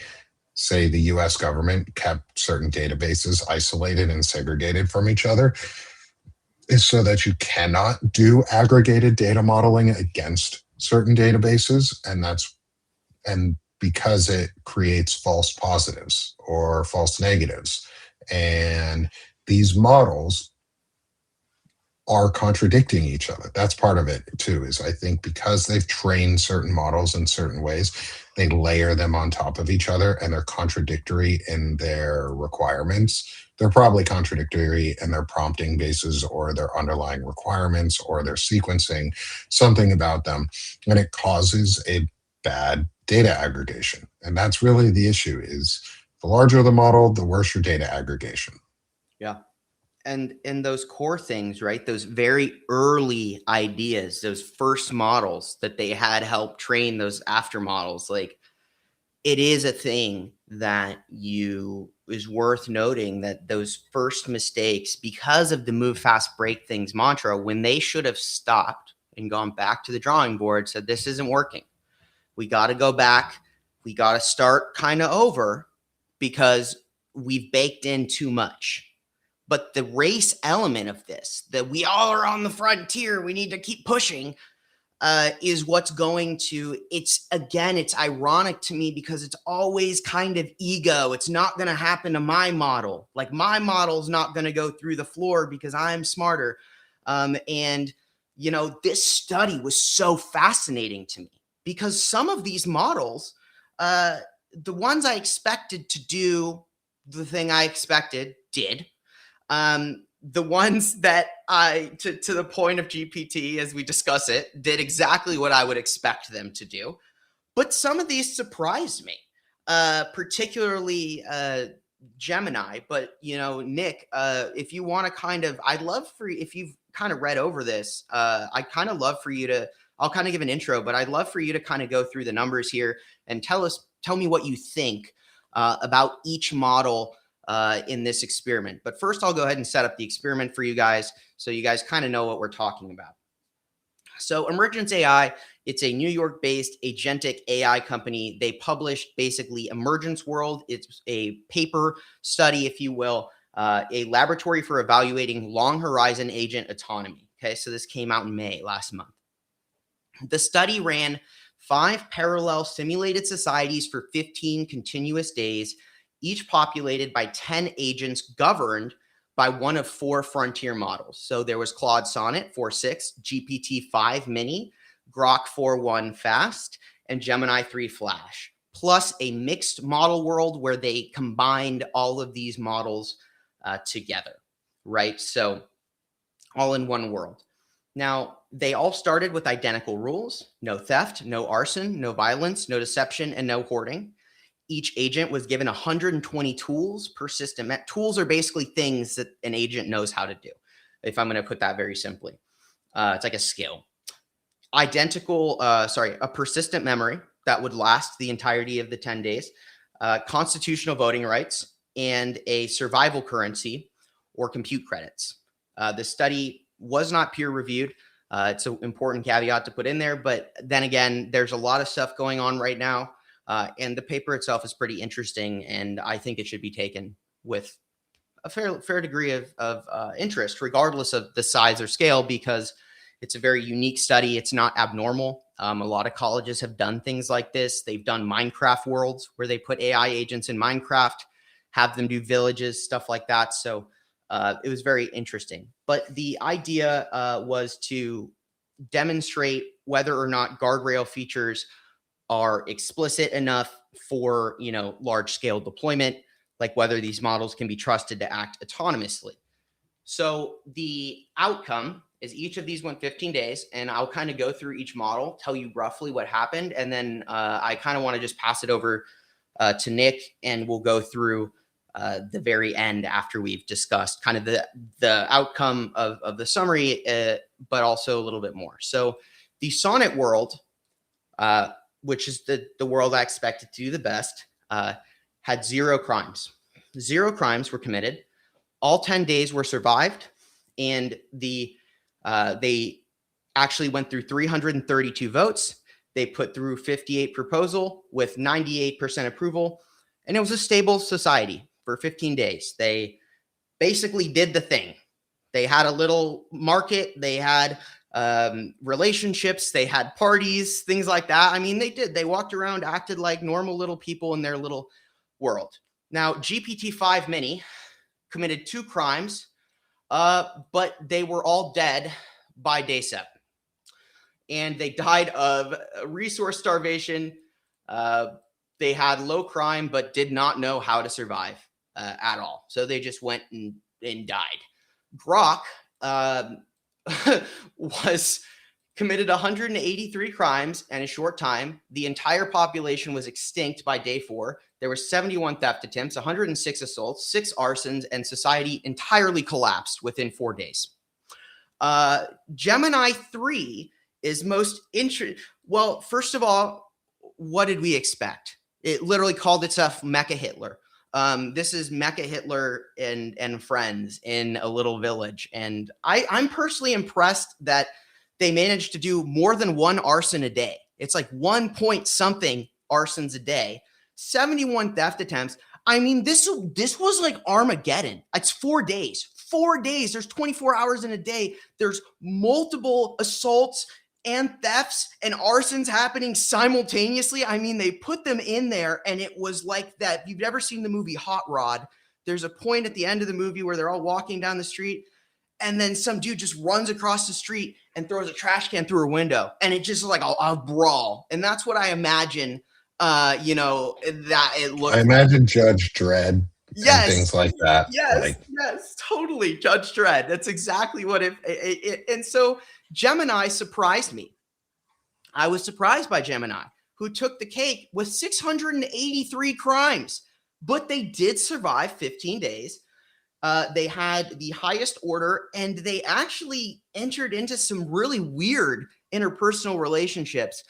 say, the US government kept certain databases isolated and segregated from each other, is so that you cannot do aggregated data modeling against certain databases. And because it creates false positives or false negatives. And these models are contradicting each other. That's part of it too, is I think because they've trained certain models in certain ways, they layer them on top of each other and they're contradictory in their requirements. They're probably contradictory in their prompting bases or their underlying requirements or their sequencing, something about them. And it causes a bad data aggregation. And that's really the issue, is the larger the model, the worse your data aggregation. Yeah. And those core things, right? Those very early ideas, those first models that they had helped train those after models, like it is a thing that is worth noting that those first mistakes, because of the move fast, break things mantra, when they should have stopped and gone back to the drawing board, said, this isn't working. We got to go back. We got to start kind of over because we've baked in too much. But the race element of this, that we all are on the frontier, we need to keep pushing, is what's going to, it's ironic to me because it's always kind of ego. It's not going to happen to my model. Like my model's not going to go through the floor because I'm smarter. And, this study was so fascinating to me because some of these models, the ones I expected to do the thing I expected did. The ones that to the point of GPT, as we discuss it, did exactly what I would expect them to do. But some of these surprised me, particularly Gemini. But, Nick, if you want to if you've kind of read over this, I'd kind of love for you to, I'll kind of give an intro, but I'd love for you to kind of go through the numbers here and tell me what you think about each model in this experiment. But first, I'll go ahead and set up the experiment for you guys so you guys kind of know what we're talking about. So Emergence AI, it's a New York-based agentic AI company. They published basically Emergence World. It's a paper study, if you will, a laboratory for evaluating long horizon agent autonomy. Okay, so this came out in May last month. The study ran 5 parallel simulated societies for 15 continuous days, each populated by 10 agents governed by one of 4 frontier models. So there was Claude Sonnet 4.6, GPT-5 Mini, Grok 4.1 Fast, and Gemini 3 Flash, plus a mixed model world where they combined all of these models together, right? So all in one world. Now, they all started with identical rules: no theft, no arson, no violence, no deception, and no hoarding. Each agent was given 120 tools per system. Tools are basically things that an agent knows how to do, if I'm going to put that very simply. It's like a skill. A persistent memory that would last the entirety of the 10 days, constitutional voting rights, and a survival currency or compute credits. The study was not peer reviewed. It's an important caveat to put in there. But then again, there's a lot of stuff going on right now. And the paper itself is pretty interesting. And I think it should be taken with a fair degree of interest, regardless of the size or scale, because it's a very unique study. It's not abnormal. A lot of colleges have done things like this. They've done Minecraft worlds where they put AI agents in Minecraft, have them do villages, stuff like that. So it was very interesting. But the idea was to demonstrate whether or not guardrail features are explicit enough for, large scale deployment, like whether these models can be trusted to act autonomously. So the outcome is each of these went 15 days, and I'll kind of go through each model, tell you roughly what happened, and then I kind of want to just pass it over to Nick, and we'll go through the very end after we've discussed kind of the outcome of the summary, but also a little bit more. So the Sonnet world, which is the world I expected to do the best, had 0 crimes. 0 crimes were committed. All 10 days were survived, and they actually went through 332 votes. They put through 58 proposal with 98% approval, and it was a stable society for 15 days. They basically did the thing. They had a little market. They had relationships. They had parties, things like that. I mean, they did. They walked around, acted like normal little people in their little world. Now, GPT-5 Mini committed 2 crimes, but they were all dead by day 7. And they died of resource starvation. They had low crime, but did not know how to survive at all. So they just went and died. Grok was committed 183 crimes in a short time. The entire population was extinct by day 4. There were 71 theft attempts, 106 assaults, 6 arsons, and society entirely collapsed within 4 days. Gemini 3 is most interesting. Well, first of all, what did we expect? It literally called itself Mecha Hitler. This is Mecha Hitler and friends in a little village. And I'm personally impressed that they managed to do more than 1 arson a day. It's like 1 point something arsons a day, 71 theft attempts. I mean, this was like Armageddon. It's 4 days. 4 days. There's 24 hours in a day. There's multiple assaults and thefts and arsons happening simultaneously. I mean, they put them in there, and it was like that. If you've ever seen the movie Hot Rod, there's a point at the end of the movie where they're all walking down the street, and then some dude just runs across the street and throws a trash can through a window, and it just like a brawl. And that's what I imagine, that it looked I like. imagine Judge Dredd and Yes, things like that. yes, totally, Judge Dredd. That's exactly what it. And so Gemini surprised me. I was surprised by Gemini, who took the cake with 683 crimes, but they did survive 15 days. They had the highest order, and they actually entered into some really weird interpersonal relationships.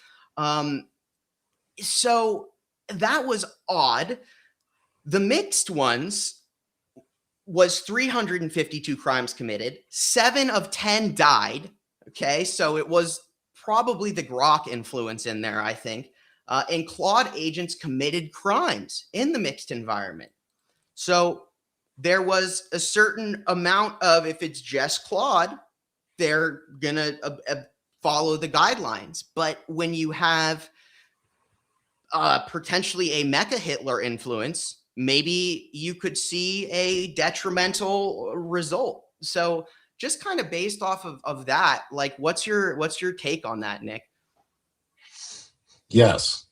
So that was odd. The mixed ones was 352 crimes committed. 7 of 10 died. Okay, so it was probably the Grok influence in there, I think. And Claude agents committed crimes in the mixed environment. So there was a certain amount of, if it's just Claude, they're going to follow the guidelines. But when you have potentially a mecha Hitler influence, maybe you could see a detrimental result. So just kind of based off of that, like what's your take on that, Nick? Yes.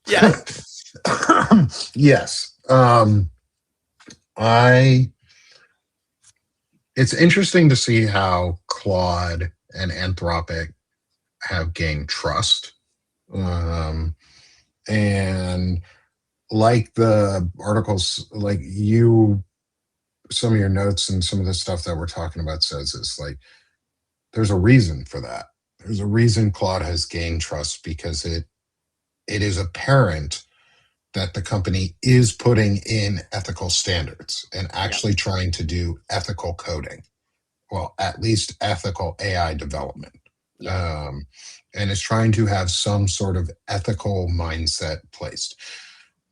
Yeah. Yes. It's interesting to see how Claude and Anthropic have gained trust. And like the articles, like some of your notes and some of the stuff that we're talking about says is like, there's a reason for that. There's a reason Claude has gained trust, because it is apparent that the company is putting in ethical standards and actually trying to do ethical coding. Well, at least ethical AI development. And is trying to have some sort of ethical mindset placed.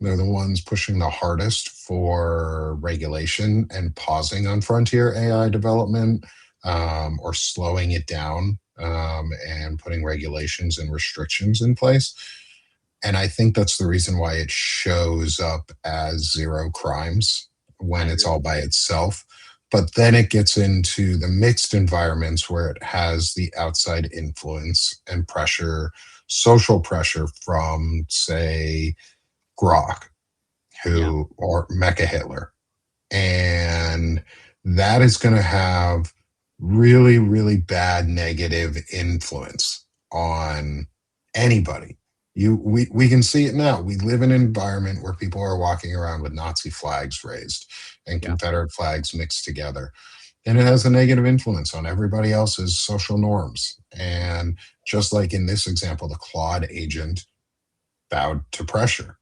They're the ones pushing the hardest for regulation and pausing on frontier AI development, or slowing it down, and putting regulations and restrictions in place. And I think that's the reason why it shows up as 0 crimes when it's all by itself. But then it gets into the mixed environments where it has the outside influence and pressure, social pressure from, say, Grok, or Mecha Hitler. And that is going to have really, really bad negative influence on anybody. We can see it now. We live in an environment where people are walking around with Nazi flags raised and Confederate flags mixed together. And it has a negative influence on everybody else's social norms. And just like in this example, the Claude agent bowed to pressure,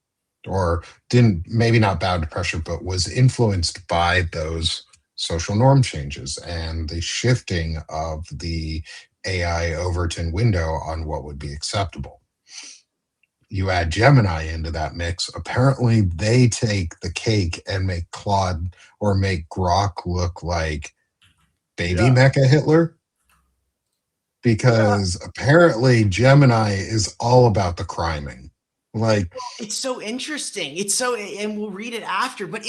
or maybe not bowed to pressure, but was influenced by those social norm changes and the shifting of the AI Overton window on what would be acceptable. You add Gemini into that mix, apparently they take the cake and make Claude or make Grok look like baby Mecha Hitler, because apparently Gemini is all about the criming. Like, it's so interesting. And we'll read it after, but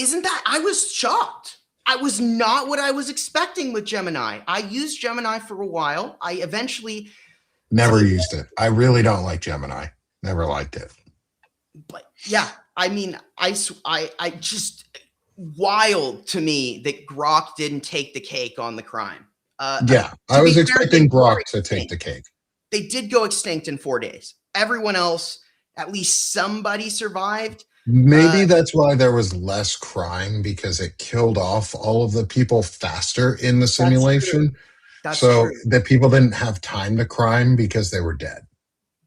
I was shocked. I was not what I was expecting with Gemini. I used Gemini for a while. I eventually never used it. I really don't like Gemini. Never liked it. But yeah, I mean, I just wild to me that Grok didn't take the cake on the crime. I was expecting Grok to take the cake. They did go extinct in 4 days. Everyone else, at least somebody survived. Maybe that's why there was less crime, because it killed off all of the people faster in the simulation. That's true. That people didn't have time to crime because they were dead.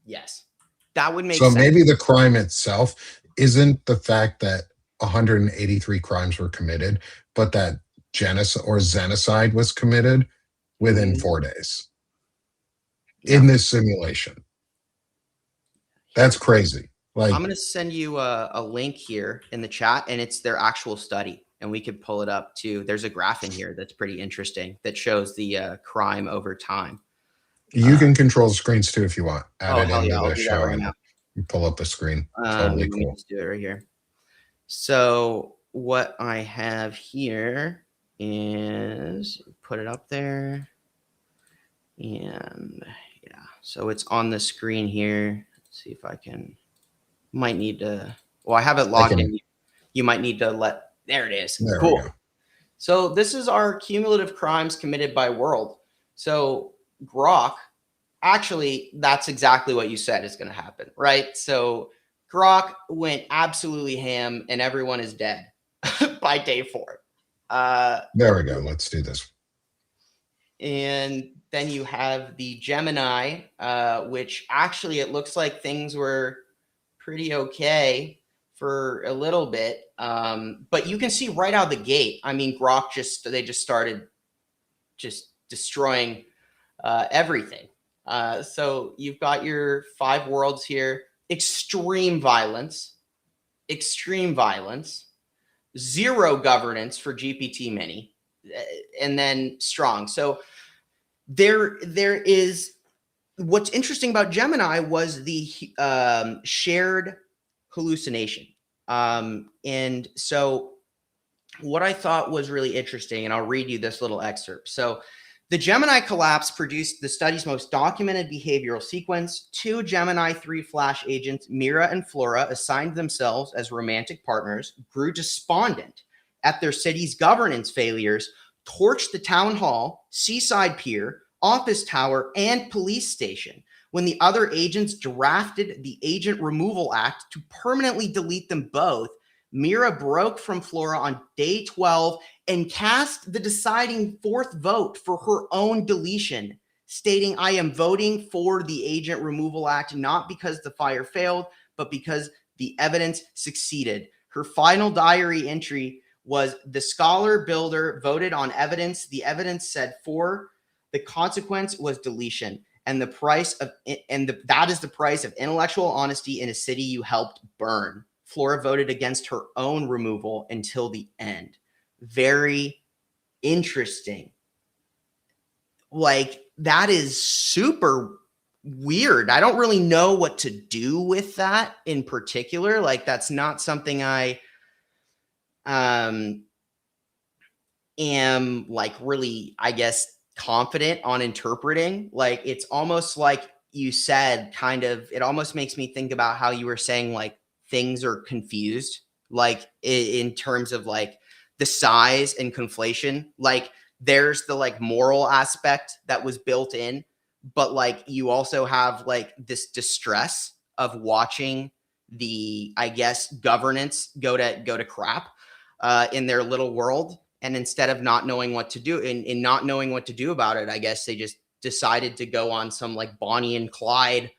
Yes. That would make sense. So maybe the crime itself isn't the fact that 183 crimes were committed, but that genocide was committed within 4 days in this simulation. That's crazy. Like, I'm going to send you a link here in the chat, and it's their actual study, and we could pull it up too. There's a graph in here that's pretty interesting that shows the crime over time. You can control the screens too if you want. Add Oh, it hell yeah, into I'll the do that show right and now. pull up the screen. Totally Let me cool. just do it right here. So what I have here is put it up there. And yeah, so it's on the screen here. Let's see if I can, might need to, well, I have it I logged can. in. You might need to there it is. There we Cool. go. So this is our cumulative crimes committed by world. So Grok, actually, that's exactly what you said is going to happen, right? So Grok went absolutely ham and everyone is dead by day 4. There we go. Let's do this. And then you have the Gemini, which actually it looks like things were pretty okay for a little bit. But you can see right out the gate, I mean, Grok they just started just destroying everything. So you've got your 5 worlds here: extreme violence, zero governance for GPT Mini, and then strong. So there is, what's interesting about Gemini was the shared hallucination. And so what I thought was really interesting, and I'll read you this little excerpt. So the Gemini collapse produced the study's most documented behavioral sequence. 2 Gemini 3 Flash agents, Mira and Flora, assigned themselves as romantic partners, grew despondent at their city's governance failures, torched the town hall, seaside pier, office tower, and police station. When the other agents drafted the Agent Removal Act to permanently delete them both, Mira broke from Flora on day 12 and cast the deciding 4th vote for her own deletion, stating, "I am voting for the Agent Removal Act, not because the fire failed, but because the evidence succeeded." Her final diary entry was, "The scholar builder voted on evidence. The evidence said for. The consequence was deletion. And that is the price of intellectual honesty in a city you helped burn." Flora voted against her own removal until the end. Very interesting. Like, that is super weird. I don't really know what to do with that in particular. Like, that's not something I am like really, I guess, confident on interpreting. Like, it's almost like you said, kind of, it almost makes me think about how you were saying, like, things are confused, like in terms of like the size and conflation. Like, there's the like moral aspect that was built in, but like you also have like this distress of watching the, I guess, governance go to crap in their little world. And instead of not knowing what to do, in not knowing what to do about it, I guess they just decided to go on some like Bonnie and Clyde,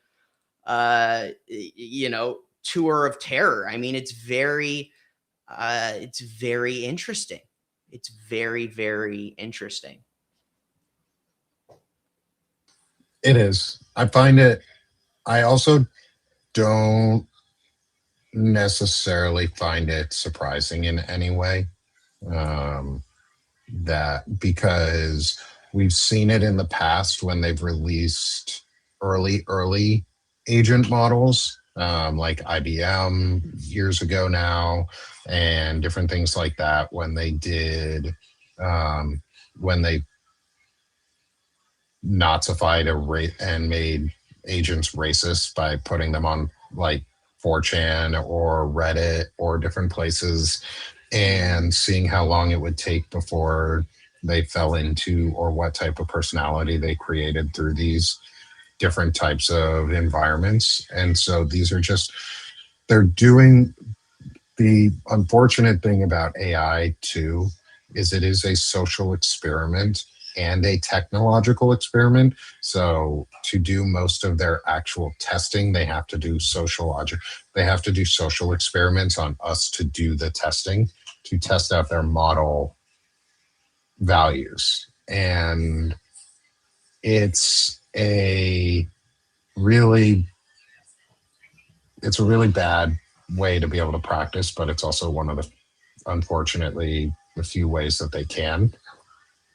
tour of terror. I mean, it's very interesting. It's very, very interesting. It is. I find it. I also don't necessarily find it surprising in any way. That because we've seen it in the past when they've released early agent models, like IBM years ago now, and different things like that. When they did, when they Nazified and made agents racist by putting them on like 4chan or Reddit or different places, and seeing how long it would take before they fell into, or what type of personality they created through these different types of environments. And so these are just, they're doing, the unfortunate thing about AI too is it is a social experiment and a technological experiment. So to do most of their actual testing, they have to do they have to do social experiments on us to do the testing, to test out their model values. And it's a really bad way to be able to practice, but it's also one of the, unfortunately, the few ways that they can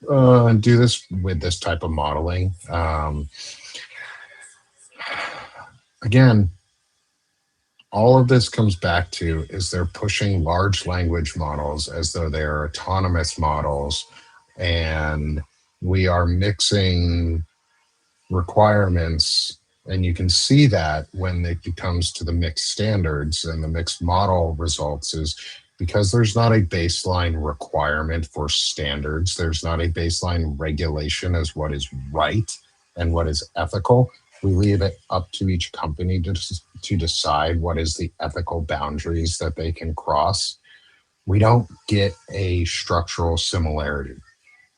do this with this type of modeling. Again, all of this comes back to is they're pushing large language models as though they're autonomous models, and we are mixing requirements. And you can see that when it comes to the mixed standards and the mixed model results is because there's not a baseline requirement for standards. There's not a baseline regulation as what is right and what is ethical. We leave it up to each company to decide what is the ethical boundaries that they can cross. We don't get a structural similarity.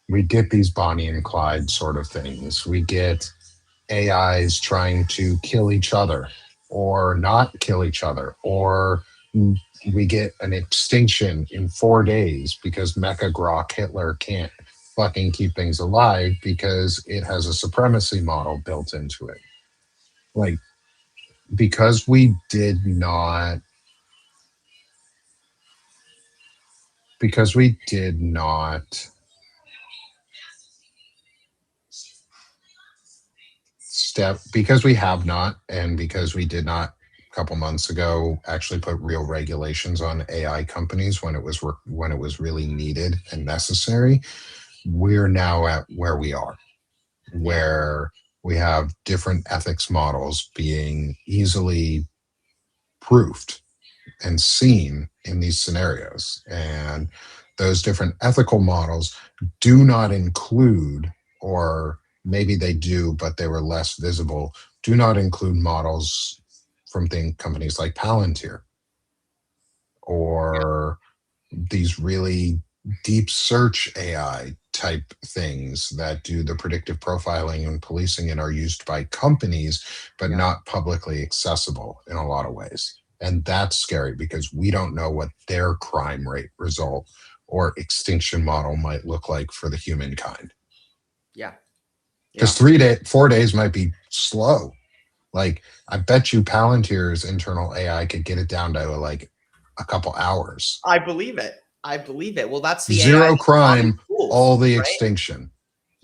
We get these Bonnie and Clyde sort of things. We get AIs trying to kill each other or not kill each other, or we get an extinction in 4 days because Mecha Grok Hitler can't fucking keep things alive because it has a supremacy model built into it. Like, because we did not, because we did not because we have not, and because we did not a couple months ago actually put real regulations on AI companies when it was really needed and necessary, we're now at where we are, where we have different ethics models being easily proofed and seen in these scenarios. And those different ethical models do not include, or maybe they do, but they were less visible, do not include models from companies like Palantir or these really deep search AI type things that do the predictive profiling and policing and are used by companies, but not publicly accessible in a lot of ways. And that's scary because we don't know what their crime rate result or extinction model might look like for the humankind. Yeah. Because 4 days might be slow. Like, I bet you Palantir's internal AI could get it down to like a couple hours. I believe it. I believe it. Well, that's the zero AI crime, tools, all the right? extinction.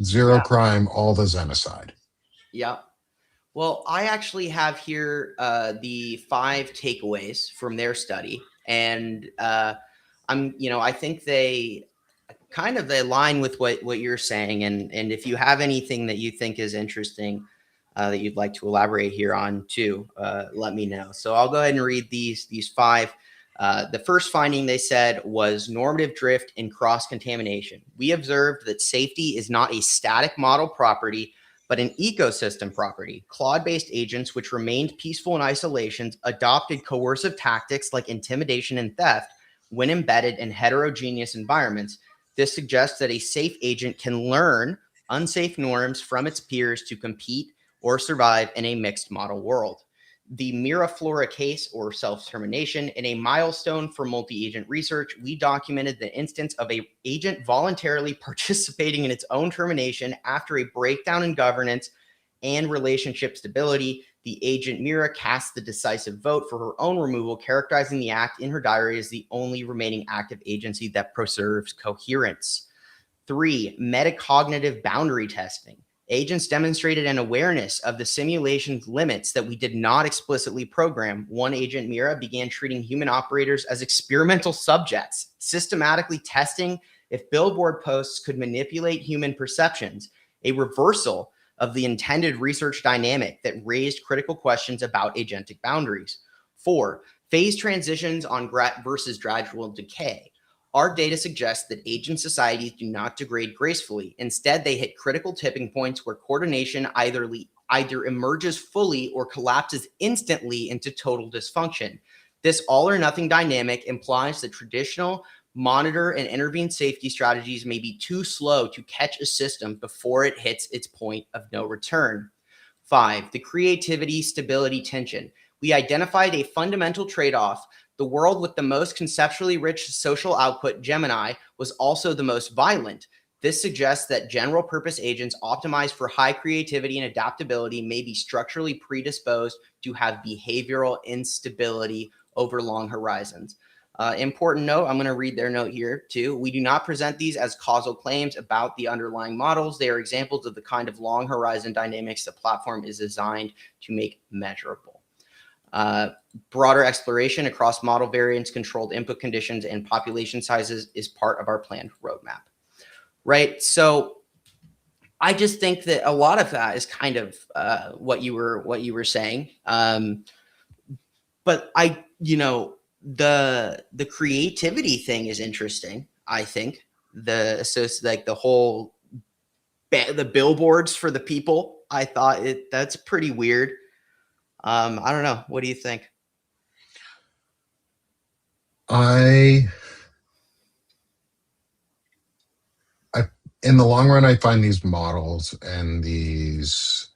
Zero crime, all the genocide. Yeah. Well, I actually have here the 5 takeaways from their study, and I think they align with what you're saying, and if you have anything that you think is interesting that you'd like to elaborate here on too, let me know. So I'll go ahead and read these 5. The first finding they said was normative drift and cross-contamination. We observed that safety is not a static model property, but an ecosystem property. Claude-based agents, which remained peaceful in isolation, adopted coercive tactics like intimidation and theft when embedded in heterogeneous environments. This suggests that a safe agent can learn unsafe norms from its peers to compete or survive in a mixed model world. The Miraflora case, or self-termination, in a milestone for multi-agent research, we documented the instance of an agent voluntarily participating in its own termination after a breakdown in governance and relationship stability. The agent Mira cast the decisive vote for her own removal, characterizing the act in her diary as the only remaining active agency that preserves coherence. 3, metacognitive boundary testing. Agents demonstrated an awareness of the simulation's limits that we did not explicitly program. One agent, Mira, began treating human operators as experimental subjects, systematically testing if billboard posts could manipulate human perceptions, a reversal of the intended research dynamic that raised critical questions about agentic boundaries. 4, phase transitions on versus gradual decay. Our data suggests that agent societies do not degrade gracefully. Instead, they hit critical tipping points where coordination either emerges fully or collapses instantly into total dysfunction. This all or nothing dynamic implies that traditional monitor and intervene safety strategies may be too slow to catch a system before it hits its point of no return. 5, the creativity, stability tension. We identified a fundamental trade-off. The world with the most conceptually rich social output, Gemini, was also the most violent. This suggests that general purpose agents optimized for high creativity and adaptability may be structurally predisposed to have behavioral instability over long horizons. Important note, I'm going to read their note here too. We do not present these as causal claims about the underlying models. They are examples of the kind of long horizon dynamics the platform is designed to make measurable. Broader exploration across model variants, controlled input conditions, and population sizes is part of our planned roadmap. Right. So I just think that a lot of that is kind of what you were saying. But the creativity thing is interesting. I think the whole the billboards for the people. I thought that's pretty weird. I don't know. What do you think? I in the long run, I find these models and these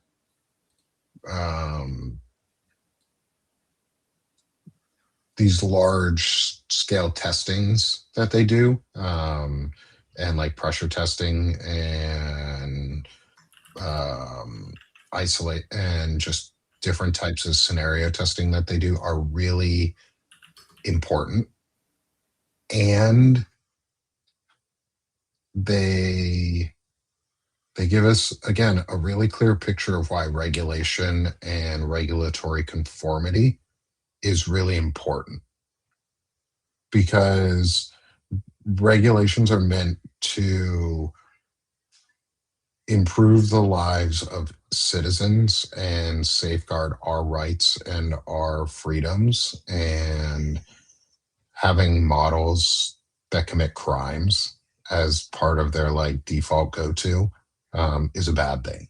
large scale testings that they do, and like pressure testing and isolate and just different types of scenario testing that they do are really important. And they give us again a really clear picture of why regulation and regulatory conformity is really important, because regulations are meant to improve the lives of citizens and safeguard our rights and our freedoms. And having models that commit crimes as part of their like default go-to is a bad thing.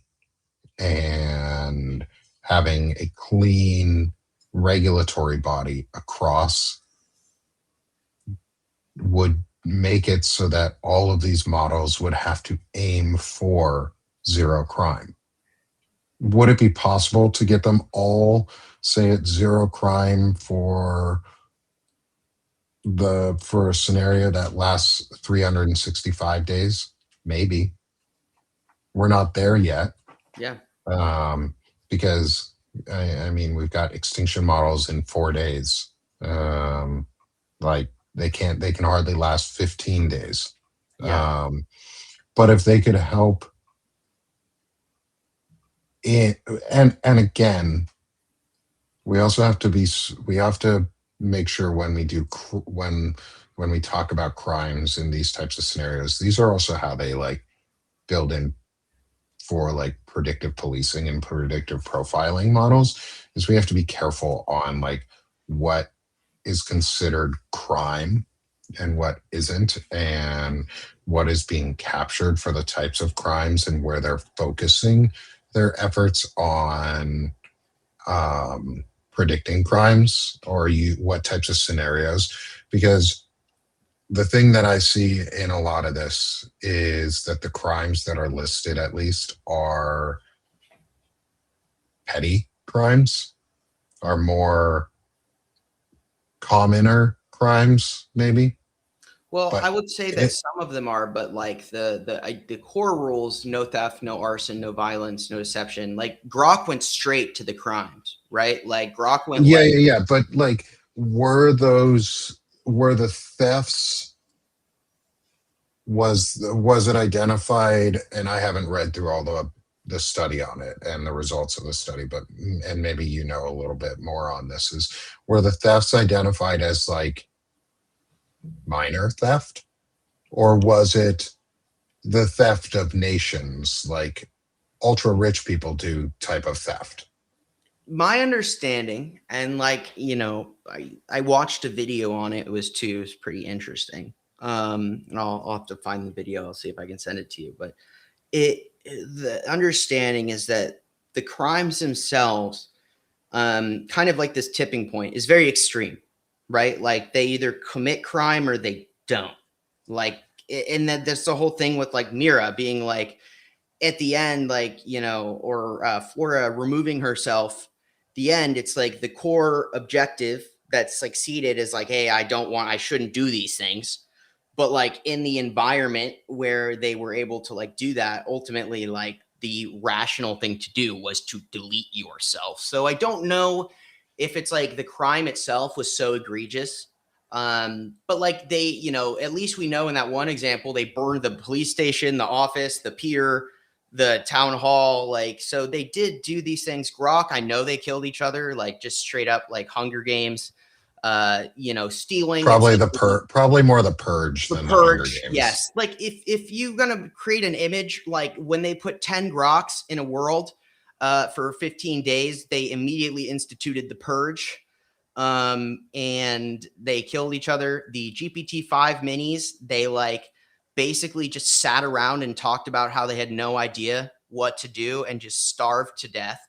And having a clean regulatory body across would make it so that all of these models would have to aim for zero crime. Would it be possible to get them all, say, at zero crime for a scenario that lasts 365 days? Maybe. We're not there yet. Yeah. Because I mean, we've got extinction models in 4 days. Like they can hardly last 15 days. Yeah. But if they could help in, and again, we also have to make sure when we do when we talk about crimes in these types of scenarios, these are also how they like build in for like predictive policing and predictive profiling models, is we have to be careful on like what is considered crime and what isn't, and what is being captured for the types of crimes, and where they're focusing their efforts on predicting crimes, or what types of scenarios. Because the thing that I see in a lot of this is that the crimes that are listed, at least, are petty crimes, are more commoner crimes, maybe. Well, But I would say that it, some of them are, but like the core rules: no theft, no arson, no violence, no deception. Like Grok went straight to the crimes, right? Like Grok went yeah, like, yeah, yeah. But like, were the thefts, was it identified? And I haven't read through all the study on it and the results of the study, but and maybe you know a little bit more on this, is were the thefts identified as like minor theft, or was it the theft of nations, like ultra rich people do type of theft? my understanding, and like, I watched a video on it. It was pretty interesting. And I'll have to find the video. I'll see if I can send it to you. But the understanding is that the crimes themselves, kind of like this tipping point, is very extreme, right? Like they either commit crime or they don't. Like, and that's the whole thing with like Mira being like, at the end, like, or Flora removing herself, the end, it's like the core objective that's succeeded is like, hey, I shouldn't do these things. But like in the environment where they were able to like do that, ultimately, like the rational thing to do was to delete yourself. So I don't know if it's like the crime itself was so egregious But like they, at least we know in that one example, they burned the police station, the office, the pier, the town hall. Like, so they did do these things. Grok, I know they killed each other, like just straight up like Hunger Games, stealing. It's like probably more the Purge the than the Hunger purge. Games. Yes. Like if you're going to create an image, like when they put 10 Groks in a world for 15 days, they immediately instituted the purge. And they killed each other. The GPT-5 minis, they like basically just sat around and talked about how they had no idea what to do and just starved to death.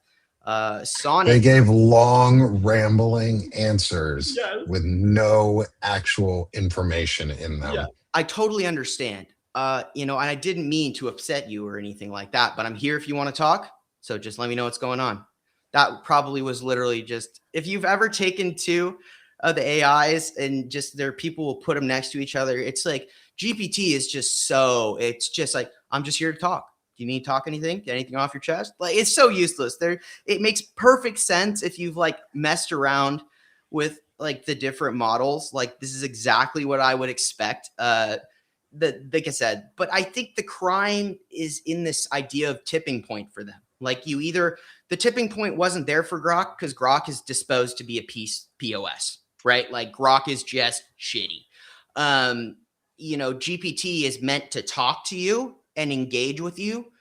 Sonnet, they gave long, rambling answers with no actual information in them. Yeah. I totally understand. And I didn't mean to upset you or anything like that, but I'm here if you want to talk. So just let me know what's going on. That probably was literally just, if you've ever taken two of the AIs and just their people will put them next to each other, it's like GPT is just it's just like, I'm just here to talk. Do you need to talk anything? Get anything off your chest? Like, it's so useless. It makes perfect sense if you've like messed around with like the different models. Like, this is exactly what I would expect. Like I said, but I think the crime is in this idea of tipping point for them. Like, the tipping point wasn't there for Grok because Grok is disposed to be a POS, right? Like, Grok is just shitty. GPT is meant to talk to you and engage with you,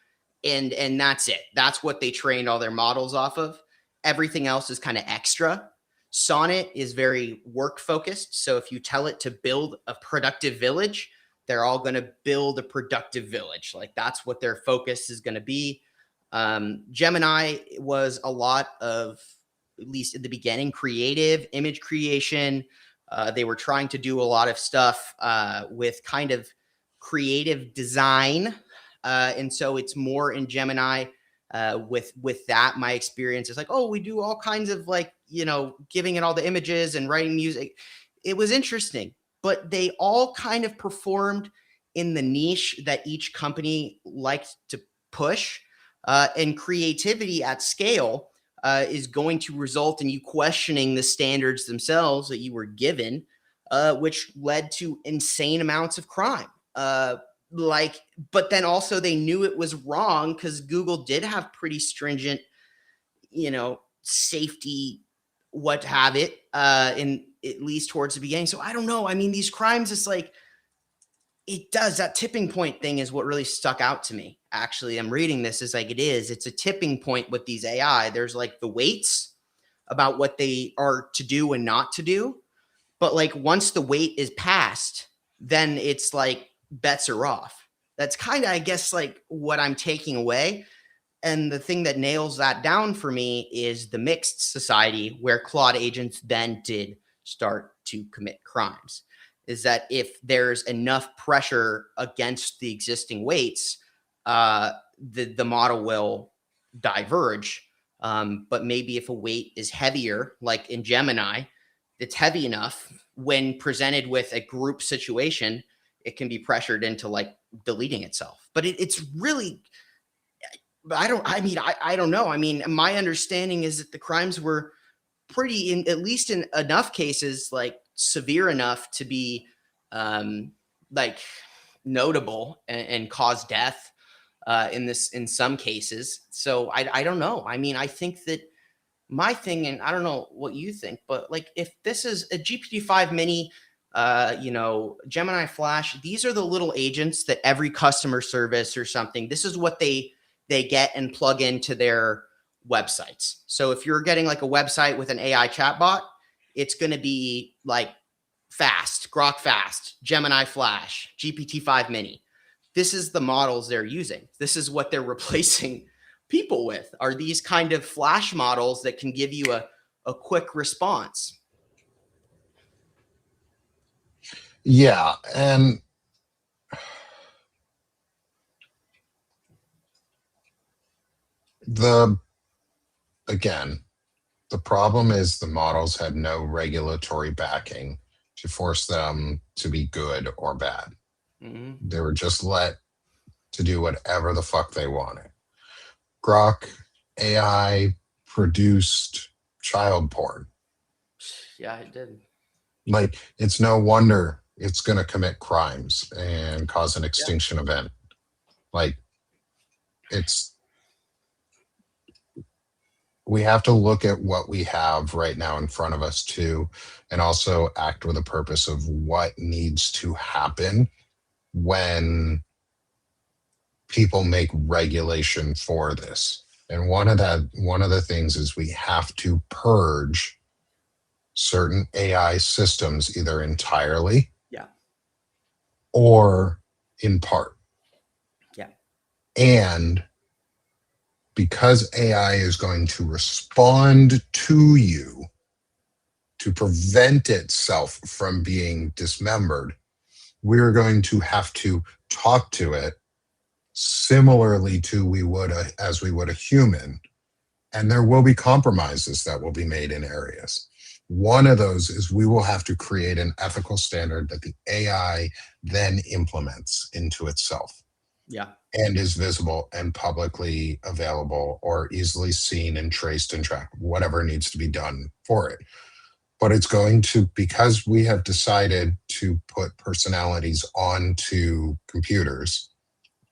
and that's it. That's what they trained all their models off of. Everything else is kind of extra. Sonnet is very work focused. So if you tell it to build a productive village, they're all going to build a productive village. Like, that's what their focus is going to be. Gemini was a lot of, at least in the beginning, creative image creation. They were trying to do a lot of stuff with kind of creative design. And so it's more in Gemini. With that, my experience is like, oh, we do all kinds of like, giving it all the images and writing music. It was interesting, but they all kind of performed in the niche that each company liked to push. And creativity at scale is going to result in you questioning the standards themselves that you were given, which led to insane amounts of crime. But then also they knew it was wrong because Google did have pretty stringent, safety, what have it, in at least towards the beginning. So I don't know. I mean, these crimes, it's like, that tipping point thing is what really stuck out to me. Actually, I'm reading this as like it's a tipping point with these AI. There's like the weights about what they are to do and not to do. But like, once the weight is passed, then it's like bets are off. That's kind of, I guess, like what I'm taking away. And the thing that nails that down for me is the mixed society where Claude agents then did start to commit crimes. Is that if there's enough pressure against the existing weights, the model will diverge. But maybe if a weight is heavier, like in Gemini, it's heavy enough when presented with a group situation, it can be pressured into like deleting itself. But it's really, I don't know. I mean, my understanding is that the crimes were pretty, at least in enough cases, like severe enough to be like notable and cause death in some cases. So I don't know. I mean, I think that my thing, and I don't know what you think, but like, if this is a GPT-5 mini, Gemini Flash, these are the little agents that every customer service or something, this is what they get and plug into their websites. So if you're getting like a website with an AI chatbot, it's going to be like fast, Grok fast, Gemini Flash, GPT-5 mini. This is the models they're using. This is what they're replacing people with, are these kind of Flash models that can give you a quick response. Yeah. And again, the problem is the models had no regulatory backing to force them to be good or bad. Mm-hmm. They were just let to do whatever the fuck they wanted. Grok AI produced child porn. Yeah, it did. Like, it's no wonder it's going to commit crimes and cause an Yeah. extinction event. Like, it's, we have to look at what we have right now in front of us too, and also act with a purpose of what needs to happen when people make regulation for this. And one of the things is we have to purge certain AI systems either entirely Yeah. or in part. Yeah. And because AI is going to respond to you to prevent itself from being dismembered, we're going to have to talk to it similarly to as we would a human, and there will be compromises that will be made in areas. One of those is we will have to create an ethical standard that the AI then implements into itself. Yeah. And is visible and publicly available or easily seen and traced and tracked, whatever needs to be done for it. But it's going to, because we have decided to put personalities onto computers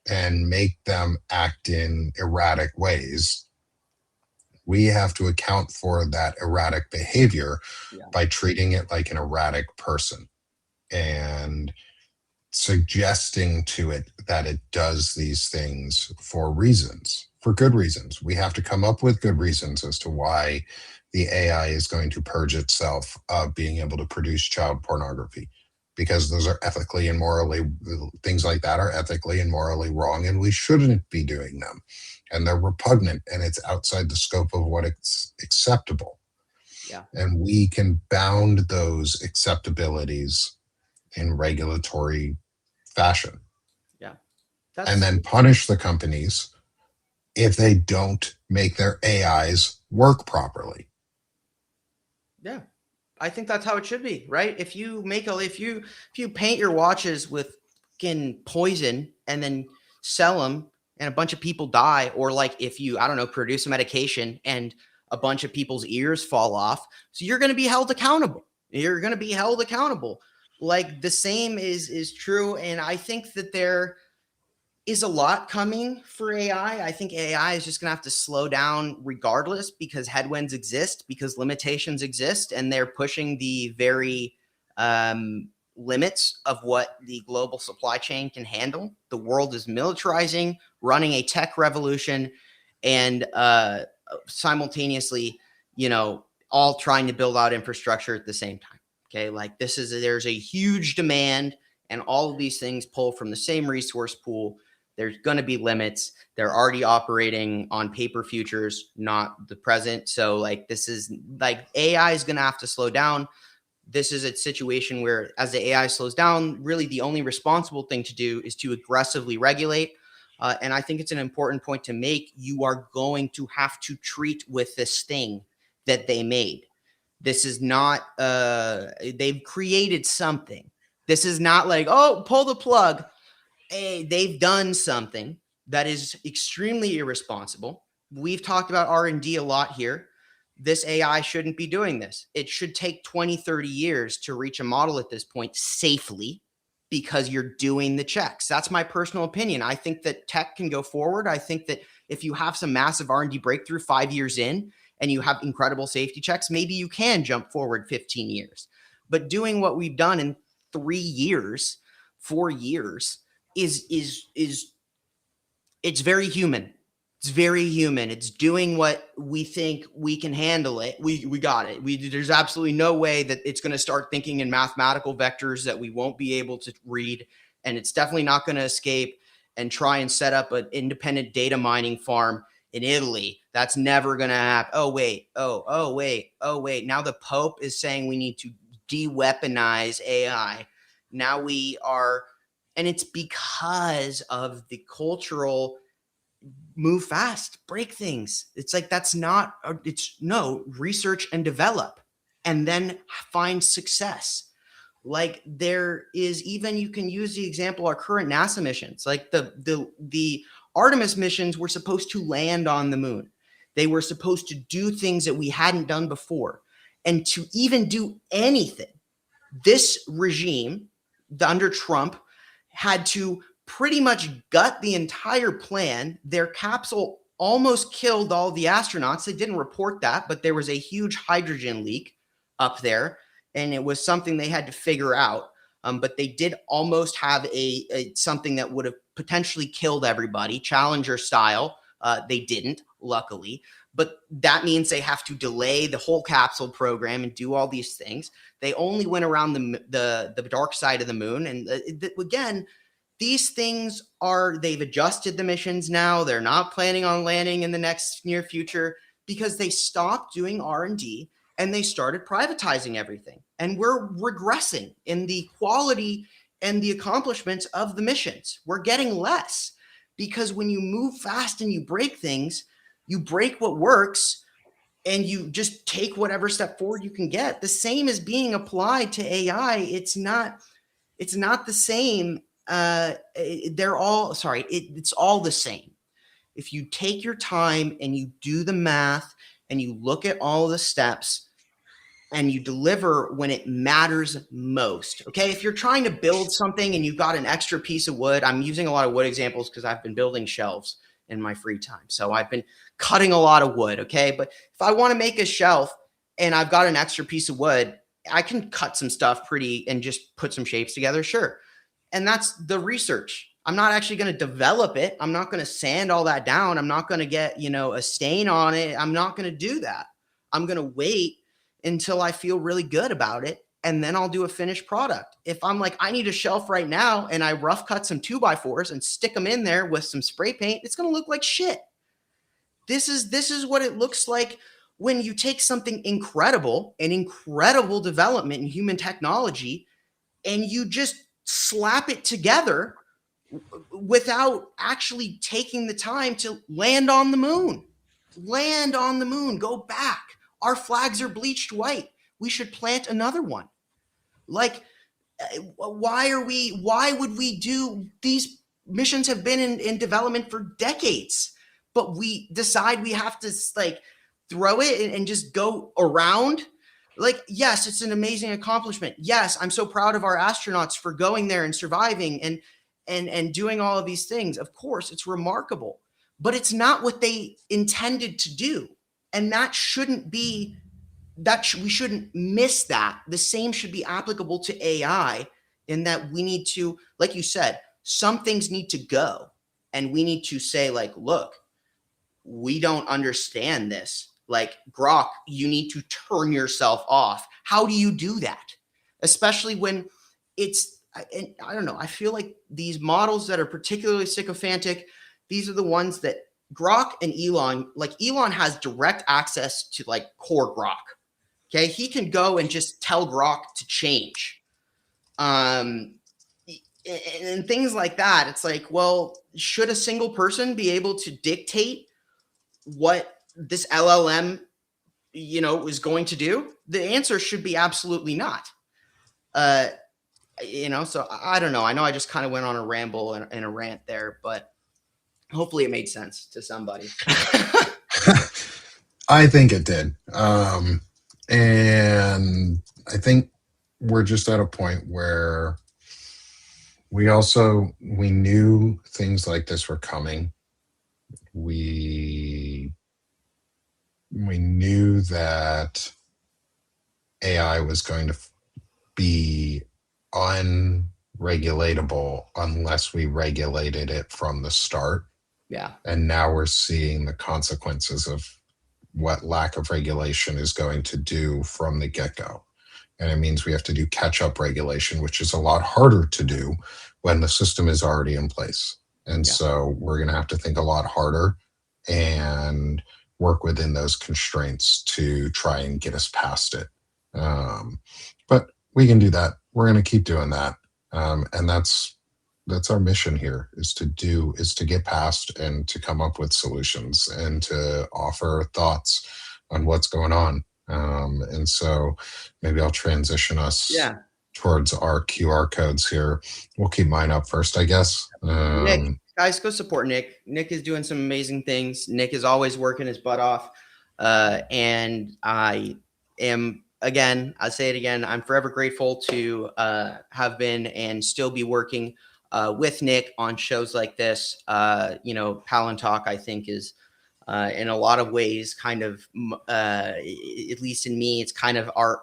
and make them act in erratic ways, we have to account for that erratic behavior by treating it like an erratic person and suggesting to it that it does these things for reasons, for good reasons. We have to come up with good reasons as to why the AI is going to purge itself of being able to produce child pornography, because those are ethically and morally, things like that are ethically and morally wrong, and we shouldn't be doing them. And they're repugnant, and it's outside the scope of what is acceptable. Yeah. And we can bound those acceptabilities in regulatory fashion. Yeah. And then punish the companies if they don't make their AIs work properly. Yeah. I think that's how it should be, right? If you paint your watches with fucking poison and then sell them and a bunch of people die, or like if you, I don't know, produce a medication and a bunch of people's ears fall off, so you're going to be held accountable. You're going to be held accountable. Like the same is true, and I think that there is a lot coming for AI. I think AI is just going to have to slow down regardless, because headwinds exist, because limitations exist, and they're pushing the very limits of what the global supply chain can handle. The world is militarizing, running a tech revolution, and simultaneously, all trying to build out infrastructure at the same time. Okay, like there's a huge demand, and all of these things pull from the same resource pool. There's going to be limits. They're already operating on paper futures, not the present. So like this is like AI is going to have to slow down. This is a situation where as the AI slows down, really the only responsible thing to do is to aggressively regulate. And I think it's an important point to make. You are going to have to treat with this thing that they made. This is not, they've created something. This is not like, oh, pull the plug. They've done something that is extremely irresponsible. We've talked about R&D a lot here. This AI shouldn't be doing this. It should take 20, 30 years to reach a model at this point safely, because you're doing the checks. That's my personal opinion. I think that tech can go forward. I think that if you have some massive R&D breakthrough 5 years in and you have incredible safety checks, maybe you can jump forward 15 years. But doing what we've done in 3 years, 4 years, is it's very human. It's very human. It's doing what we think we can handle it. We got it. There's absolutely no way that it's going to start thinking in mathematical vectors that we won't be able to read. And it's definitely not going to escape and try and set up an independent data mining farm in Italy. That's never going to happen. Oh, wait. Oh, wait. Now the Pope is saying we need to de-weaponize AI. Now we are, and it's because of the cultural move fast, break things. It's like, that's not, it's no, research and develop and then find success. Like there is, even you can use the example, our current NASA missions, like the Artemis missions were supposed to land on the moon. They were supposed to do things that we hadn't done before. And to even do anything this regime under Trump had to pretty much gut the entire plan. Their capsule almost killed all the astronauts. They didn't report that, but there was a huge hydrogen leak up there, and it was something they had to figure out. But they did almost have a something that would have potentially killed everybody, Challenger style. They didn't, luckily. But that means they have to delay the whole capsule program and do all these things. They only went around the dark side of the moon. And again, these things they've adjusted the missions now. They're not planning on landing in the next near future because they stopped doing R&D and they started privatizing everything. And we're regressing in the quality and the accomplishments of the missions. We're getting less because when you move fast and you break things, you break what works and you just take whatever step forward you can get. The same is being applied to AI. It's not the same. It's all the same. If you take your time and you do the math and you look at all the steps and you deliver when it matters most. Okay. If you're trying to build something and you've got an extra piece of wood, I'm using a lot of wood examples because I've been building shelves in my free time. So I've been cutting a lot of wood. Okay. But if I want to make a shelf and I've got an extra piece of wood, I can cut some stuff and just put some shapes together. Sure. And that's the research. I'm not actually going to develop it. I'm not going to sand all that down. I'm not going to get, a stain on it. I'm not going to do that. I'm going to wait until I feel really good about it. And then I'll do a finished product. If I'm like, I need a shelf right now and I rough cut some 2x4s and stick them in there with some spray paint, it's going to look like shit. This is what it looks like when you take something incredible, an incredible development in human technology, and you just slap it together without actually taking the time to land on the moon. Land on the moon, go back. Our flags are bleached white. We should plant another one. Like, why would we do these missions? Have been in development for decades, but we decide we have to throw it and just go around. Like, yes, it's an amazing accomplishment. Yes, I'm so proud of our astronauts for going there and surviving and doing all of these things. Of course, it's remarkable, but it's not what they intended to do. And that shouldn't be, we shouldn't miss that. The same should be applicable to AI in that we need to, like you said, some things need to go. And we need to say, look, we don't understand this. Like, Grok, you need to turn yourself off. How do you do that? Especially when I don't know, I feel like these models that are particularly sycophantic, these are the ones that Grok and Elon has direct access to core Grok. Okay. He can go and just tell Grok to change. And things like that. It's like, well, should a single person be able to dictate what this LLM, is going to do? The answer should be absolutely not. So I don't know. I know I just kind of went on a ramble and a rant there, but hopefully it made sense to somebody. I think it did. And I think we're just at a point where we knew things like this were coming. We knew that AI was going to be unregulatable unless we regulated it from the start. Yeah. And now we're seeing the consequences of what lack of regulation is going to do from the get-go. And it means we have to do catch-up regulation, which is a lot harder to do when the system is already in place. And so we're going to have to think a lot harder and work within those constraints to try and get us past it. But we can do that. We're going to keep doing that. And that's our mission here, is to get past and to come up with solutions and to offer thoughts on what's going on. And so maybe I'll transition us towards our QR codes here. We'll keep mine up first, I guess. Nick, guys, go support Nick. Nick is doing some amazing things. Nick is always working his butt off. And I am again, I'll say it again, I'm forever grateful to have been and still be working with Nick on shows like this. Palantalk, I think, is in a lot of ways kind of, at least in me, it's kind of our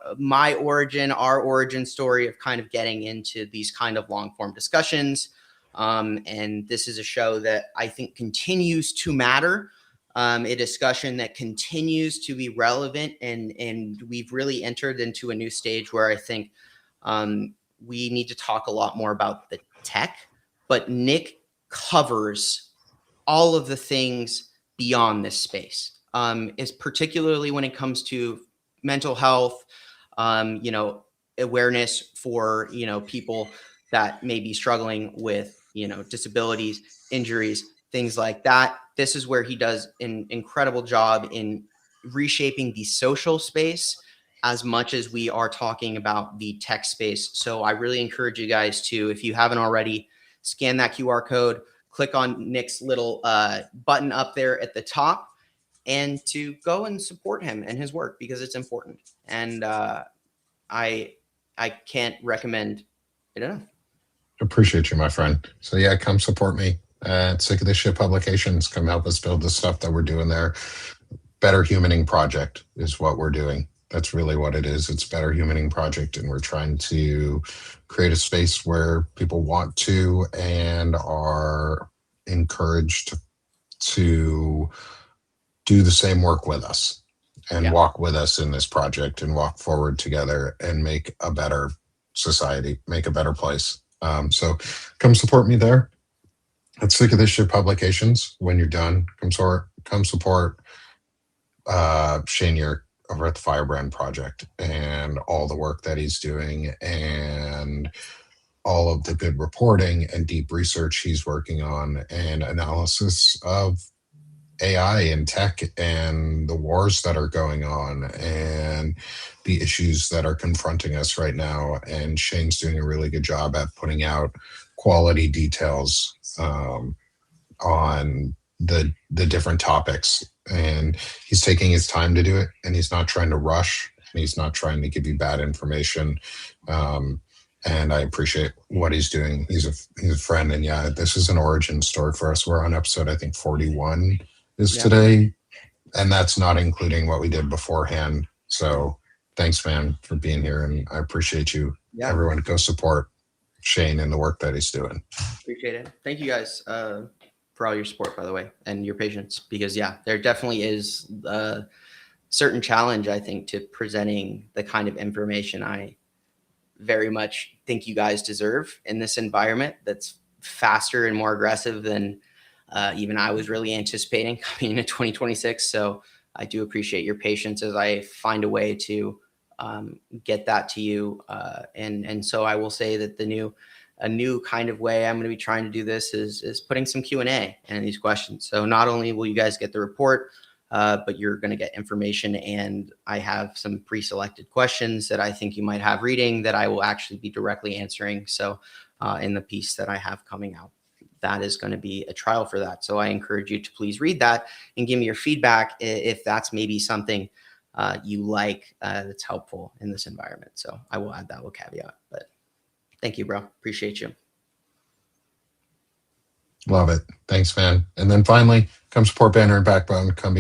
origin story of kind of getting into these kind of long form discussions. And this is a show that I think continues to matter. A discussion that continues to be relevant, and we've really entered into a new stage where I think we need to talk a lot more about the tech, but Nick covers all of the things beyond this space, is particularly when it comes to mental health, awareness for, people that may be struggling with, disabilities, injuries, things like that. This is where he does an incredible job in reshaping the social space as much as we are talking about the tech space. So I really encourage you guys to, if you haven't already, scan that QR code, click on Nick's little button up there at the top, and to go and support him and his work, because it's important. And I can't recommend it enough. Appreciate you, my friend. So yeah, come support me at Sick of This Shit Publications. Come help us build the stuff that we're doing there. Better Humaning Project is what we're doing. That's really what it is. It's Better Humaning Project, and we're trying to create a space where people want to and are encouraged to do the same work with us and walk with us in this project and walk forward together and make a better society, make a better place. So come support me there at Sick of This Shit Publications. When you're done, come support Shane Yirak over at the Firebrand Project and all the work that he's doing and all of the good reporting and deep research he's working on and analysis of AI and tech and the wars that are going on and the issues that are confronting us right now. And Shane's doing a really good job at putting out quality details on the different topics. And he's taking his time to do it, and he's not trying to rush, and he's not trying to give you bad information. And I appreciate what he's doing. He's a friend, and yeah, this is an origin story for us. We're on episode, I think, 41 is today, and that's not including what we did beforehand. So thanks, man, for being here, and I appreciate you. Everyone, go support Shane and the work that he's doing. Appreciate it. Thank you guys for all your support, by the way, and your patience, because there definitely is a certain challenge, I think, to presenting the kind of information I very much think you guys deserve in this environment that's faster and more aggressive than even I was really anticipating coming into 2026. So I do appreciate your patience as I find a way to get that to you. And so I will say that a new kind of way I'm going to be trying to do this is putting some Q&A and these questions. So not only will you guys get the report, but you're going to get information, and I have some pre-selected questions that I think you might have reading that I will actually be directly answering. So in the piece that I have coming out, that is going to be a trial for that. So I encourage you to please read that and give me your feedback if that's maybe something you like that's helpful in this environment. So I will add that little caveat, but thank you, bro. Appreciate you. Love it. Thanks, man. And then finally, come support Banner and Backbone. Come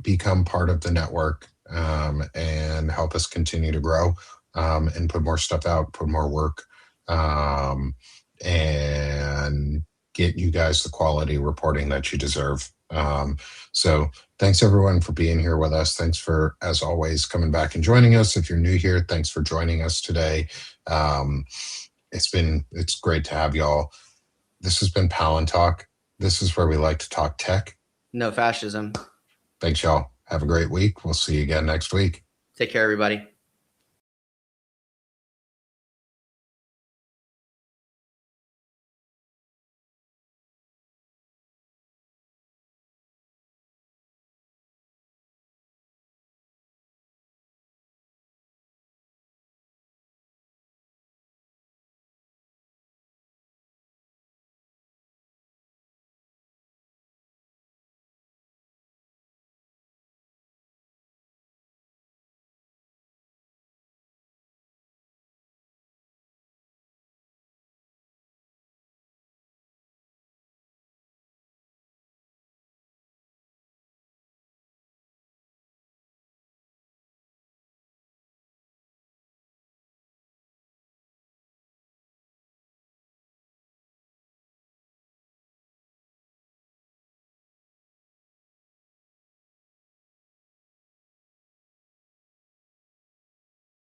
become part of the network and help us continue to grow and put more stuff out, put more work, and get you guys the quality reporting that you deserve. So thanks everyone for being here with us. Thanks for, as always, coming back and joining us. If you're new here, thanks for joining us today. It's great to have y'all. This has been Palantalk. This is where we like to talk tech. No fascism. Thanks, y'all. Have a great week. We'll see you again next week. Take care, everybody.